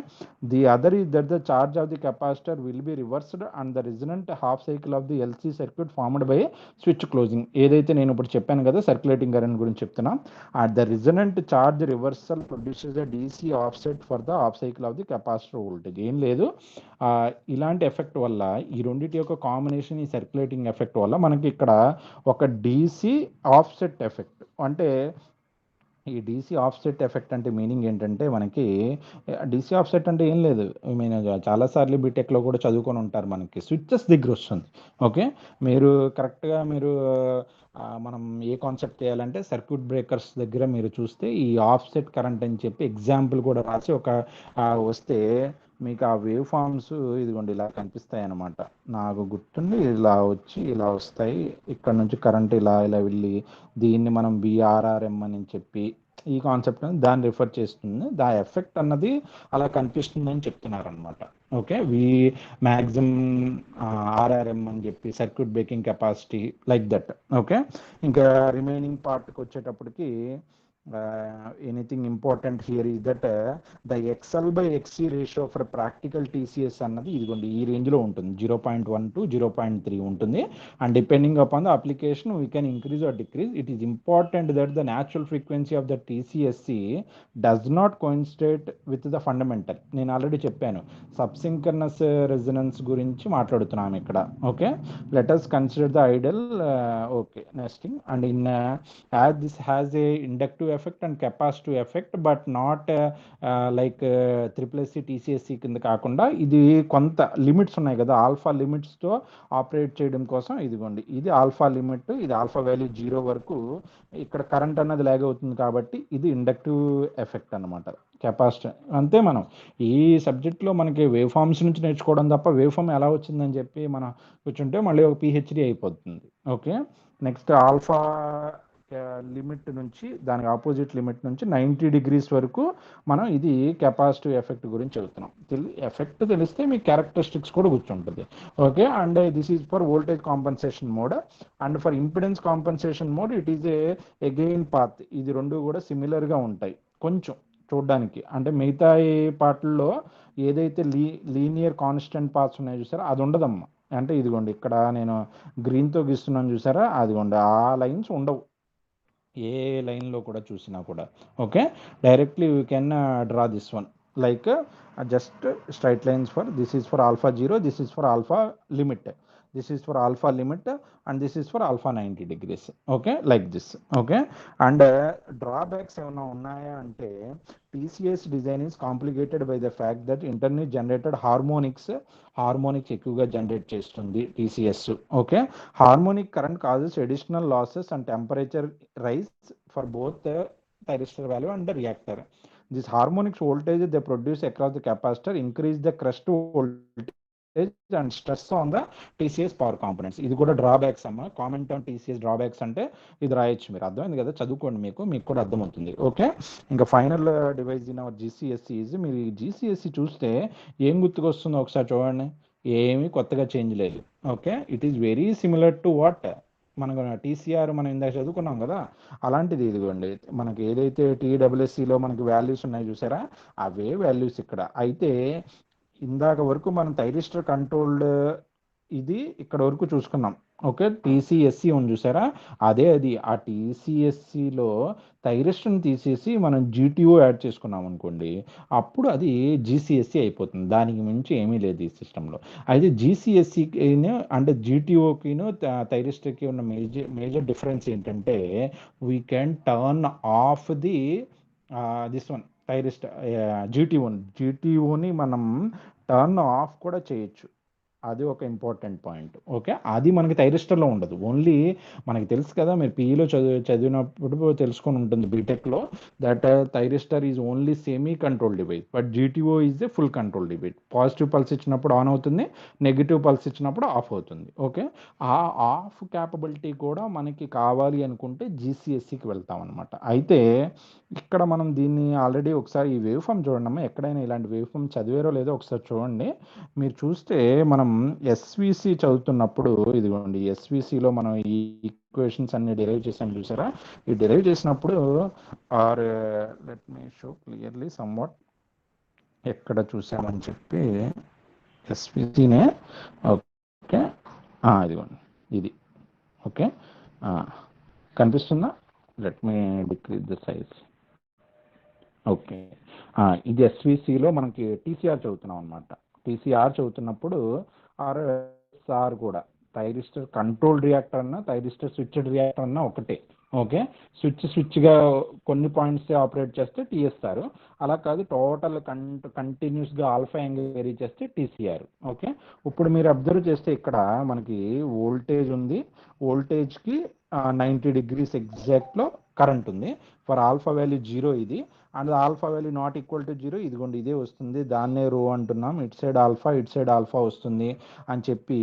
the other is that the charge of the capacitor will be reversed and the resonant half cycle of the LC circuit formed by switch closing. ఏదైతే నేను ఇప్పుడు చెప్పాను కదా సర్క్యులేటింగ్ కరెంట్ గురించి చెప్తున్నా, at the resonant charge reversal produces a DC offset for the off cycle of the capacitor voltage. ఏం లేదు, ఇలాంటి ఎఫెక్ట్ వల్ల ఈ రెండింటి యొక్క కాంబినేషన్, ఈ సర్క్యులేటింగ్ ఎఫెక్ట్ వల్ల మనకి ఇక్కడ ఒక DC ఆఫ్సెట్ ఎఫెక్ట్. అంటే ఈ డీసీ ఆఫ్సెట్ ఎఫెక్ట్ అంటే మీనింగ్ ఏంటంటే మనకి డీసీ ఆఫ్సెట్ అంటే ఏం లేదు, మీరు చాలాసార్లు బీటెక్లో కూడా చదువుకొని ఉంటారు, మనకి స్విచ్చెస్ దగ్గర వస్తుంది. ఓకే, మీరు కరెక్ట్గా మీరు మనం ఏ కాన్సెప్ట్ చేయాలంటే సర్క్యూట్ బ్రేకర్స్ దగ్గర మీరు చూస్తే ఈ ఆఫ్సెట్ కరెంట్ అని చెప్పి ఎగ్జాంపుల్ కూడా రాసి ఒక వస్తే మీకు ఆ వేవ్ ఫార్మ్స్ ఇదిగోండి ఇలా కనిపిస్తాయి అన్నమాట. నాకు గుర్తుండి ఇలా వచ్చి ఇలా వస్తాయి, ఇక్కడ నుంచి కరెంట్ ఇలా ఇలా వెళ్ళి దీన్ని మనం విఆర్ఆర్ఎం అని చెప్పి ఈ కాన్సెప్ట్ దాన్ని రిఫర్ చేస్తుంది. దా ఎఫెక్ట్ అన్నది అలా కనిపిస్తుందని చెప్తున్నారు అనమాట. ఓకే, వి మ్యాక్సిమం ఆర్ఆర్ఎం అని చెప్పి circuit breaking capacity like that. Okay, ఇంకా రిమైనింగ్ పార్ట్కి వచ్చేటప్పటికి anything important here is that the XL by XC ratio for practical TCS అన్నది ఇదిగోండి ఈ రేంజ్లో ఉంటుంది, 0.1 to 0.3 ఉంటుంది. And depending upon the application we can increase or decrease. It is important that the natural frequency of the TCSC does not coincide with the fundamental. నేను already చెప్పాను subsynchronous resonance గురించి మాట్లాడుతున్నాము ఇక్కడ. Okay, let us consider the ideal. Okay, next thing and in as this has a inductive effect and capacitive effect but not like triple TCSC కింద కాకుండా ఇది కొంత limits ఉన్నాయి కదా, ఆల్ఫా లిమిట్స్తో ఆపరేట్ చేయడం కోసం ఇదిగోండి ఇది ఆల్ఫా లిమిట్, ఇది ఆల్ఫా వాల్యూ 0 వరకు ఇక్కడ కరెంట్ అన్నది లాగ్ అవుతుంది కాబట్టి ఇది ఇండక్టివ్ ఎఫెక్ట్ అనమాట. కెపాసిటర్ అంతే. మనం ఈ సబ్జెక్ట్లో మనకి వేవ్ ఫార్మ్స్ నుంచి నేర్చుకోవడం తప్ప వేవ్ ఫార్మ్ ఎలా వచ్చిందని చెప్పి మనం కూర్చుంటే మళ్ళీ ఒక పిహెచ్డి అయిపోతుంది. ఓకే, నెక్స్ట్ ఆల్ఫా లిమిట్ నుంచి దానికి ఆపోజిట్ లిమిట్ నుంచి 90 degrees వరకు మనం ఇది కెపాసిటివ్ ఎఫెక్ట్ గురించి చెబుతున్నాం. ఎఫెక్ట్ తెలిస్తే మీ క్యారెక్టరిస్టిక్స్ కూడా కూర్చుంటుంది. Okay, and this is for voltage compensation mode and for impedance compensation mode it is a gain path. ఇది రెండు కూడా సిమిలర్గా ఉంటాయి కొంచెం చూడడానికి. అంటే మిగతా పార్ట్లలో ఏదైతే లీనియర్ కాన్స్టెంట్ పాత్స్ ఉన్నాయో చూసారా అది ఉండదమ్మా. అంటే ఇదిగోండి ఇక్కడ నేను గ్రీన్తో గీస్తున్నాను చూసారా, అదిగోండి ఆ లైన్స్ ఉండవు ఏ లైన్లో కూడా చూసినా కూడా. Okay, directly you can draw this one like just straight lines for this is for alpha 0, this is for alpha limit, this is for alpha limit and this is for alpha 90 degrees. Okay, like this. Okay, and drawbacks ఏమైనా ఉన్నాయా అంటే TCS design is complicated by the fact that internal generated harmonics ఎక్కువగా generate చేస్తుంది TCS. Okay, harmonic current causes additional losses and temperature rise for both thyristor value and the reactor. This harmonics voltage they produce across the capacitor increase the crest voltage and stress on the TCS power components. ఇది కూడా drawbacks అమ్మ. Comment on TCS drawbacks అంటే ఇది రాయొచ్చు, మీరు అర్థమైంది కదా, చదువుకోండి, మీకు కూడా అర్థమవుతుంది. ఓకే, ఇంకా final device in our GCSC is, మీరు ఈ జీసీఎస్సి చూస్తే ఏం గుర్తుకొస్తుందో ఒకసారి చూడండి, ఏమీ కొత్తగా చేంజ్ లేదు. Okay, it is very similar to what మనకు టీసీఆర్ మనం ఇందాక చదువుకున్నాం కదా అలాంటిది. ఇదిగోండి మనకి ఏదైతే టీడబ్ల్యూఎస్సిలో మనకి వాల్యూస్ ఉన్నాయి చూసారా అవే వాల్యూస్ ఇక్కడ. అయితే ఇందాక వరకు మనం థైరిస్టర్ కంట్రోల్డ్ ఇది ఇక్కడ వరకు చూసుకున్నాం. ఓకే, టీసీఎస్సి ఉంది చూసారా, అదే అది. ఆ టీసీఎస్సిలో థైరిస్టర్ని తీసేసి మనం జీటీఓ యాడ్ చేసుకున్నాం అనుకోండి, అప్పుడు అది జీసీఎస్సి అయిపోతుంది. దానికి మించి ఏమీ లేదు ఈ సిస్టంలో. అయితే జీసీఎస్సికి అంటే జీటీఓకిను థైరిస్టర్కి ఉన్న మేజర్ డిఫరెన్స్ ఏంటంటే, we can turn off the this one thyristor జీటీఓని మనం టర్న్ ఆఫ్ కూడా చేయొచ్చు. అది ఒక ఇంపార్టెంట్ పాయింట్. ఓకే, అది మనకి థైరిస్టర్లో ఉండదు. ఓన్లీ మనకి తెలుసు కదా, మీరు పీఈలో చదివినప్పుడు తెలుసుకొని ఉంటుంది బీటెక్లో, that thyristor is only semi control device, but GTO is a full control device. Positive pulse ఇచ్చినప్పుడు ఆన్ అవుతుంది, నెగిటివ్ పల్స్ ఇచ్చినప్పుడు ఆఫ్ అవుతుంది. ఓకే, ఆ ఆఫ్ క్యాపబిలిటీ కూడా మనకి కావాలి అనుకుంటే జీసీఎస్సికి వెళ్తాం అనమాట. అయితే ఇక్కడ మనం దీన్ని ఆల్రెడీ ఒకసారి ఈ వేవ్ ఫామ్ చూడండి, ఎక్కడైనా ఇలాంటి వేవ్ ఫామ్ చదివారో లేదో ఒకసారి చూడండి. మీరు చూస్తే మనం ఎస్విసి చదువుతున్నప్పుడు, ఇదిగోండి ఎస్విసిలో మనం ఈ ఈక్వేషన్స్ అన్ని డెరైవ్ చేసాం చూసారా, ఈ డెరైవ్ చేసినప్పుడు or let me show clearly somewhat ఎక్కడ చూసామని చెప్పి, ఎస్విసినే. ఓకే, ఇదిగోండి ఇది. ఓకే, కనిపిస్తుందా? Let me decrease the size. Okay, ఇది ఎస్విసిలో మనకి టీసీఆర్ చదువుతున్నాం అనమాట. టీసీఆర్ చదువుతున్నప్పుడు ఆర్ఎస్ఆర్ కూడా థైరిస్టర్ కంట్రోల్ రియాక్టర్ అన్న థైరిస్టర్ స్విచ్డ్ రియాక్టర్ అన్న ఒకటే. ఓకే, స్విచ్గా కొన్ని పాయింట్స్ ఆపరేట్ చేస్తే టీఎస్ఆర్, అలా కాదు టోటల్ కంటిన్యూస్గా ఆల్ఫా యాంగిల్ వేరీ చేస్తే టీసీఆర్. ఓకే, ఇప్పుడు మీరు అబ్జర్వ్ చేస్తే ఇక్కడ మనకి వోల్టేజ్ ఉంది, వోల్టేజ్కి 90 degrees ఎగ్జాక్ట్లో కరెంట్ ఉంది. ఫర్ ఆల్ఫా వాల్యూ 0 ఇది, and alpha value not equal to 0, ఇదిగోండి ఇదే వస్తుంది, దాన్నే రో అంటున్నాం. ఇట్ సైడ్ ఆల్ఫా వస్తుంది అని చెప్పి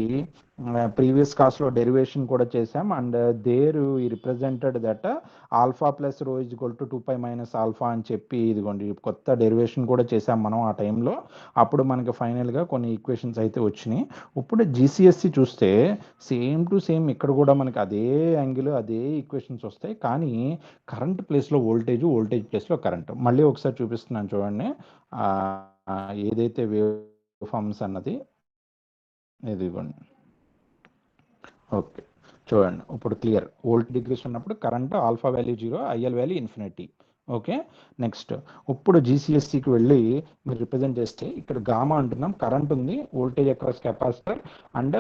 ప్రీవియస్ క్లాస్లో డెరివేషన్ కూడా చేసాం. అండ్ దేర్ ఈ represented that alpha plus rho is equal to 2π minus alpha అని చెప్పి, ఇదిగోండి కొత్త డెరివేషన్ కూడా చేసాం మనం ఆ టైంలో. అప్పుడు మనకి ఫైనల్గా కొన్ని ఈక్వేషన్స్ అయితే వచ్చినాయి. ఇప్పుడు జీసీఎస్సి చూస్తే సేమ్ టు సేమ్ ఇక్కడ కూడా మనకి అదే యాంగిల్ అదే ఈక్వేషన్స్ వస్తాయి, కానీ కరెంట్ ప్లేస్లో వోల్టేజ్ ప్లేస్లో కరెంట్. మళ్ళీ ఒకసారి చూపిస్తున్నాను చూడండి, ఏదైతే వేవ్ ఫార్మ్స్ అన్నది ఇదిగోండి. ఓకే, చూడండి ఇప్పుడు క్లియర్. వోల్ట్ డిగ్రీస్ ఉన్నప్పుడు current alpha value 0, IL value infinity. Okay, next ఇప్పుడు జీసీఎస్సికి వెళ్ళి మీరు రిప్రజెంట్ చేస్తే ఇక్కడ గామా అంటున్నాం, కరెంట్ ఉంది, voltage across capacitor and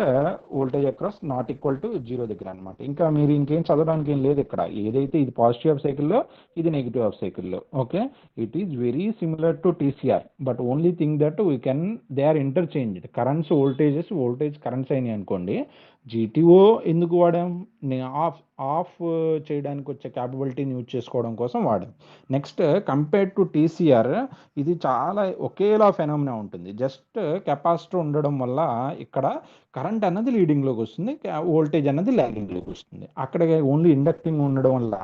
voltage across not equal to 0 దగ్గర అనమాట. ఇంకా మీరు ఇంకేం చదవడానికి ఏం లేదు ఇక్కడ. ఏదైతే ఇది పాజిటివ్ ఆఫ్ సైకిల్లో, ఇది నెగిటివ్ ఆఫ్ సైకిల్లో. Okay, it is very similar to TCR, but only thing that we can they are interchanged. Currents voltage currents అయినాయి అనుకోండి, జీటీఓ ఎందుకు వాడాం, ఆఫ్ చేయడానికి వచ్చే క్యాపబిలిటీని యూజ్ చేసుకోవడం కోసం వాడాం. నెక్స్ట్ కంపేర్డ్ టు టీసీఆర్, ఇది చాలా ఒకేలా ఫెనామినా ఉంటుంది. జస్ట్ కెపాసిటర్ ఉండడం వల్ల ఇక్కడ కరెంట్ అన్నది లీడింగ్లోకి వస్తుంది, వోల్టేజ్ అన్నది ల్యాగింగ్లోకి వస్తుంది. అక్కడ ఓన్లీ ఇండక్టింగ్ ఉండడం వల్ల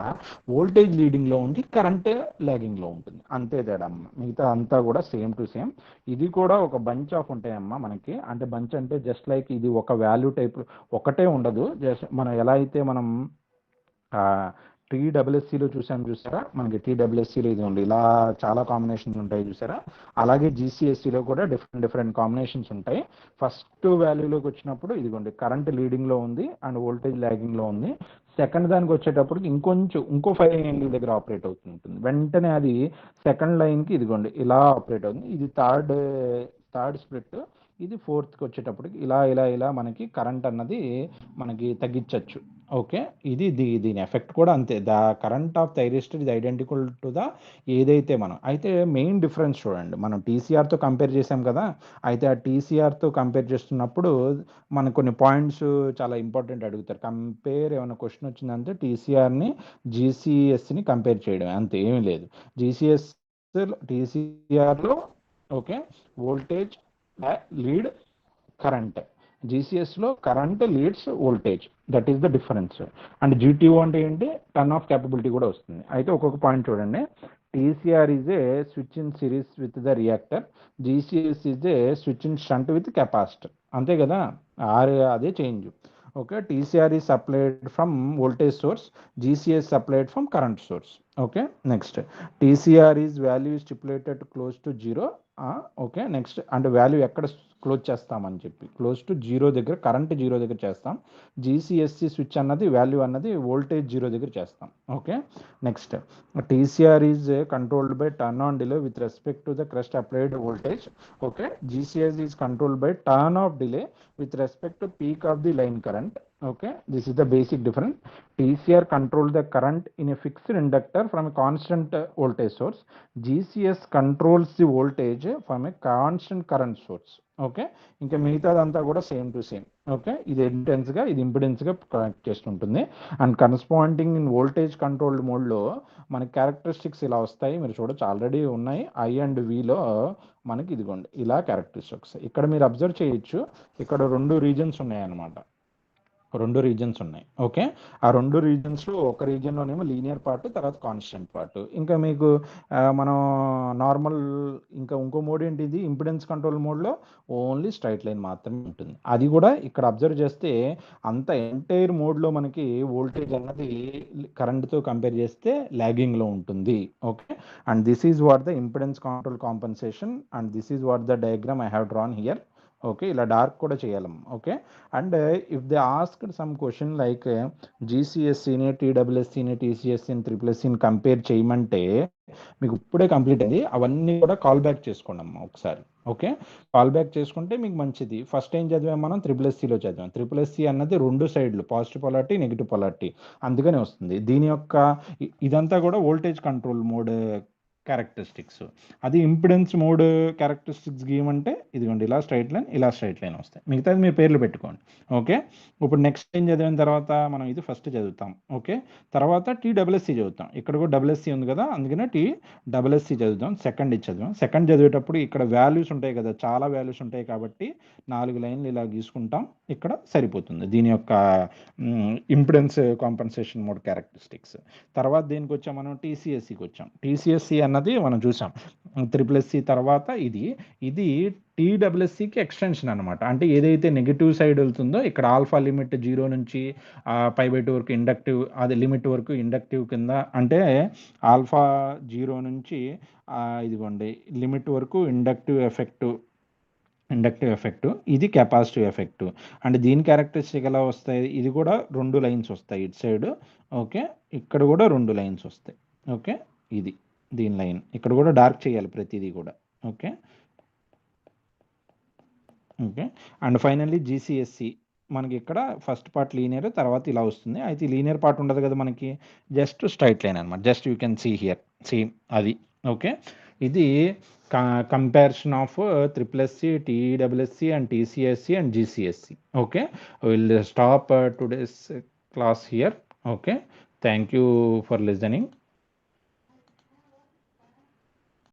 వోల్టేజ్ లీడింగ్లో ఉంది, కరెంట్ ల్యాగింగ్లో ఉంటుంది. అంతే తేడా అమ్మ, మిగతా అంతా కూడా సేమ్ టు సేమ్. ఇది కూడా ఒక బంచ్ ఆఫ్ ఉంటాయమ్మా మనకి, అంటే బంచ్ అంటే జస్ట్ లైక్ ఇది ఒక వాల్యూ టైప్ ఒకటే ఉండదు. జస్ట్ మనం ఎలా అయితే మనం టీడబ్ల్యూఎస్సిలో చూసారా, మనకి టీడబ్ల్యూఎస్సిలో ఇది ఉంది, ఇలా చాలా కాంబినేషన్స్ ఉంటాయి చూసారా, అలాగే జీసీఎస్సిలో కూడా డిఫరెంట్ కాంబినేషన్స్ ఉంటాయి. ఫస్ట్ వాల్యూలోకి వచ్చినప్పుడు ఇదిగోండి కరెంట్ లీడింగ్లో ఉంది అండ్ వోల్టేజ్ ల్యాగింగ్లో ఉంది. సెకండ్ దానికి వచ్చేటప్పటికి ఇంకో 5 యాంగిల్ దగ్గర ఆపరేట్ అవుతుంటుంది. వెంటనే అది సెకండ్ లైన్కి ఇదిగోండి ఇలా ఆపరేట్ అవుతుంది. ఇది థర్డ్ స్ప్లిట్. ఇది ఫోర్త్కి వచ్చేటప్పటికి ఇలా మనకి కరెంట్ అన్నది మనకి తగ్గించవచ్చు. ఓకే, ఇది దీని ఎఫెక్ట్ కూడా అంతే. ద కరెంట్ ఆఫ్ థైరిస్టర్ ఇది ఐడెంటికల్ టు ద ఏదైతే మనం. అయితే మెయిన్ డిఫరెన్స్ చూడండి, మనం టీసీఆర్తో కంపేర్ చేసాం కదా, అయితే ఆ టీసీఆర్తో కంపేర్ చేస్తున్నప్పుడు మనకు కొన్ని పాయింట్స్ చాలా ఇంపార్టెంట్ అడుగుతారు. ఏమైనా క్వశ్చన్ వచ్చిందంటే టీసీఆర్ని జీసీఎస్ని కంపేర్ చేయడం, అంతే, ఏమీ లేదు. టీసీఆర్లో ఓకే వోల్టేజ్ లీడ్ కరెంట్, జీసీఎస్లో current leads voltage, that is the difference. And GTO అంటే ఏంటి, టర్న్ ఆఫ్ క్యాపబిలిటీ కూడా వస్తుంది. అయితే ఒక్కొక్క పాయింట్ చూడండి. TCR is a switch in series with the reactor, GCS is a switch in shunt with capacitor, అంతే కదా, అదే change. Okay, TCR is supplied from voltage source, GCS supplied from current source. Okay, next TCR is value stipulated close to 0. Okay, next అంటే value ఎక్కడ close చేస్తామని చెప్పి, close to zero దగ్గర, current zero దగ్గర చేస్తాం. జీసీఎస్సి స్విచ్ అన్నది value అన్నది voltage zero దగ్గర చేస్తాం. Okay, next TCR is controlled by turn on delay with respect to the crest applied voltage. Okay, GCS is controlled by turn off delay with respect to peak of the line current. Okay, this is the basic difference. TCR controls the current in a fixed inductor from a constant voltage source. GCS controls the voltage from a constant current source. Okay, ఇంకా మిగతాదంతా కూడా same to same. Okay, ఇది ఇంపెడెన్స్గా, ఇది ఇంపెడెన్స్గా connect చేస్తుంటుంది. And corresponding in voltage controlled మోడ్లో మనకి characteristics ఇలా వస్తాయి, మీరు చూడొచ్చు, ఆల్రెడీ ఉన్నాయి. ఐ అండ్ విలో మనకి ఇదిగోండి ఇలా క్యారెక్టరిస్టిక్స్. ఇక్కడ మీరు అబ్జర్వ్ చేయొచ్చు, ఇక్కడ 2 రీజన్స్ ఉన్నాయన్నమాట, 2 రీజన్స్ ఉన్నాయి. ఓకే, ఆ 2 రీజన్స్లో ఒక రీజన్లోనేమో లీనియర్ పార్ట్, తర్వాత కాన్స్టెంట్ పార్ట్. ఇంకా మీకు మనం నార్మల్, ఇంకా ఇంకో మోడ్ ఏంటి, ఇది ఇంపిడెన్స్ కంట్రోల్ మోడ్లో ఓన్లీ స్ట్రైట్ లైన్ మాత్రమే ఉంటుంది. అది కూడా ఇక్కడ అబ్జర్వ్ చేస్తే అంత ఎంటైర్ మోడ్లో మనకి వోల్టేజ్ అన్నది కరెంట్తో కంపేర్ చేస్తే లాగింగ్లో ఉంటుంది. Okay, and this is what the impedance control compensation, and this is what the diagram I have drawn here. Okay, ఇలా డార్క్ కూడా చేయాలి. Okay, and if they asked some question like జీసీఎస్సీని, టీడబ్ల్యూఎస్సీని, టీసీఎస్సీని, ట్రిపుల్ఎస్సీని కంపేర్ చేయమంటే మీకు ఇప్పుడే కంప్లీట్ అయింది, అవన్నీ కూడా కాల్ బ్యాక్ చేసుకోండి అమ్మా ఒకసారి. ఓకే, కాల్ బ్యాక్ చేసుకుంటే మీకు మంచిది. ఫస్ట్ ఏం చదివాం మనం, ట్రిపుల్ఎస్సీలో చదివాం. ట్రిపుల్ఎస్సీ అన్నది 2 సైడ్లు, పాజిటివ్ పొలారిటీ, నెగిటివ్ పొలారిటీ, అందుకనే వస్తుంది. దీని యొక్క ఇదంతా కూడా వోల్టేజ్ కంట్రోల్ మోడ్ క్యారెక్టరిస్టిక్స్. అది ఇంపిడెన్స్ మోడ్ క్యారెక్టరిస్టిక్స్ గీయమంటే ఇదిగోండి ఇలా స్ట్రైట్ లైన్, ఇలా స్ట్రైట్ లైన్ వస్తాయి. మిగతాది మీ పేర్లు పెట్టుకోండి. ఓకే, ఇప్పుడు నెక్స్ట్ ఏం చదివిన తర్వాత మనం ఇది ఫస్ట్ చదువుతాం. ఓకే, తర్వాత టీడబ్ల్యూఎస్సీ చదువుతాం. ఇక్కడ కూడా డబ్ల్యూఎస్సీ ఉంది కదా, అందుకనే టీడబ్ల్యూఎస్సీ చదువుతాం. సెకండ్ ఇది చదివాం. సెకండ్ చదివేటప్పుడు ఇక్కడ వాల్యూస్ ఉంటాయి కదా, చాలా వాల్యూస్ ఉంటాయి కాబట్టి 4 లైన్లు ఇలా గీసుకుంటాం, ఇక్కడ సరిపోతుంది దీని యొక్క ఇంపిడెన్స్ కాంపన్సేషన్ మోడ్ క్యారెక్టరిస్టిక్స్. తర్వాత దేనికి వచ్చాం మనం, టీసీఎస్సీకి వచ్చాం. టీసీఎస్సీ అన్నది మనం చూసాం, ట్రిపుల్ఎస్సీ తర్వాత ఇది టీడబ్ల్యూఎస్సీకి ఎక్స్టెన్షన్ అనమాట. అంటే ఏదైతే నెగిటివ్ సైడ్ వెళ్తుందో, ఇక్కడ ఆల్ఫా లిమిట్ 0 నుంచి π/2 వరకు ఇండక్టివ్, అది లిమిట్ వరకు ఇండక్టివ్ కింద, అంటే ఆల్ఫా 0 నుంచి ఇదిగోండి లిమిట్ వరకు ఇండక్టివ్ ఎఫెక్ట్, ఇది కెపాసిటివ్ ఎఫెక్ట్. అండ్ దీని క్యారెక్టరిస్టిక్ ఎలా వస్తాయి, ఇది కూడా 2 లైన్స్ వస్తాయి ఇటు సైడ్. ఓకే, ఇక్కడ కూడా 2 లైన్స్ వస్తాయి. ఓకే, ఇది దీని లైన్, ఇక్కడ కూడా డార్క్ చేయాలి ప్రతిదీ కూడా. ఓకే, అండ్ ఫైనల్లీ జీసీఎస్సీ మనకి ఇక్కడ ఫస్ట్ పార్ట్ లీనియర్, తర్వాత ఇలా వస్తుంది. అయితే లీనియర్ పార్ట్ ఉండదు కదా మనకి, జస్ట్ స్ట్రైట్ లైన్ అనమాట. Just you can see here, same అది. ఓకే, ఇది comparison of triple SC, TWSC and TCSC and GCSC. Okay, will stop today's class here. Okay, thank you for listening.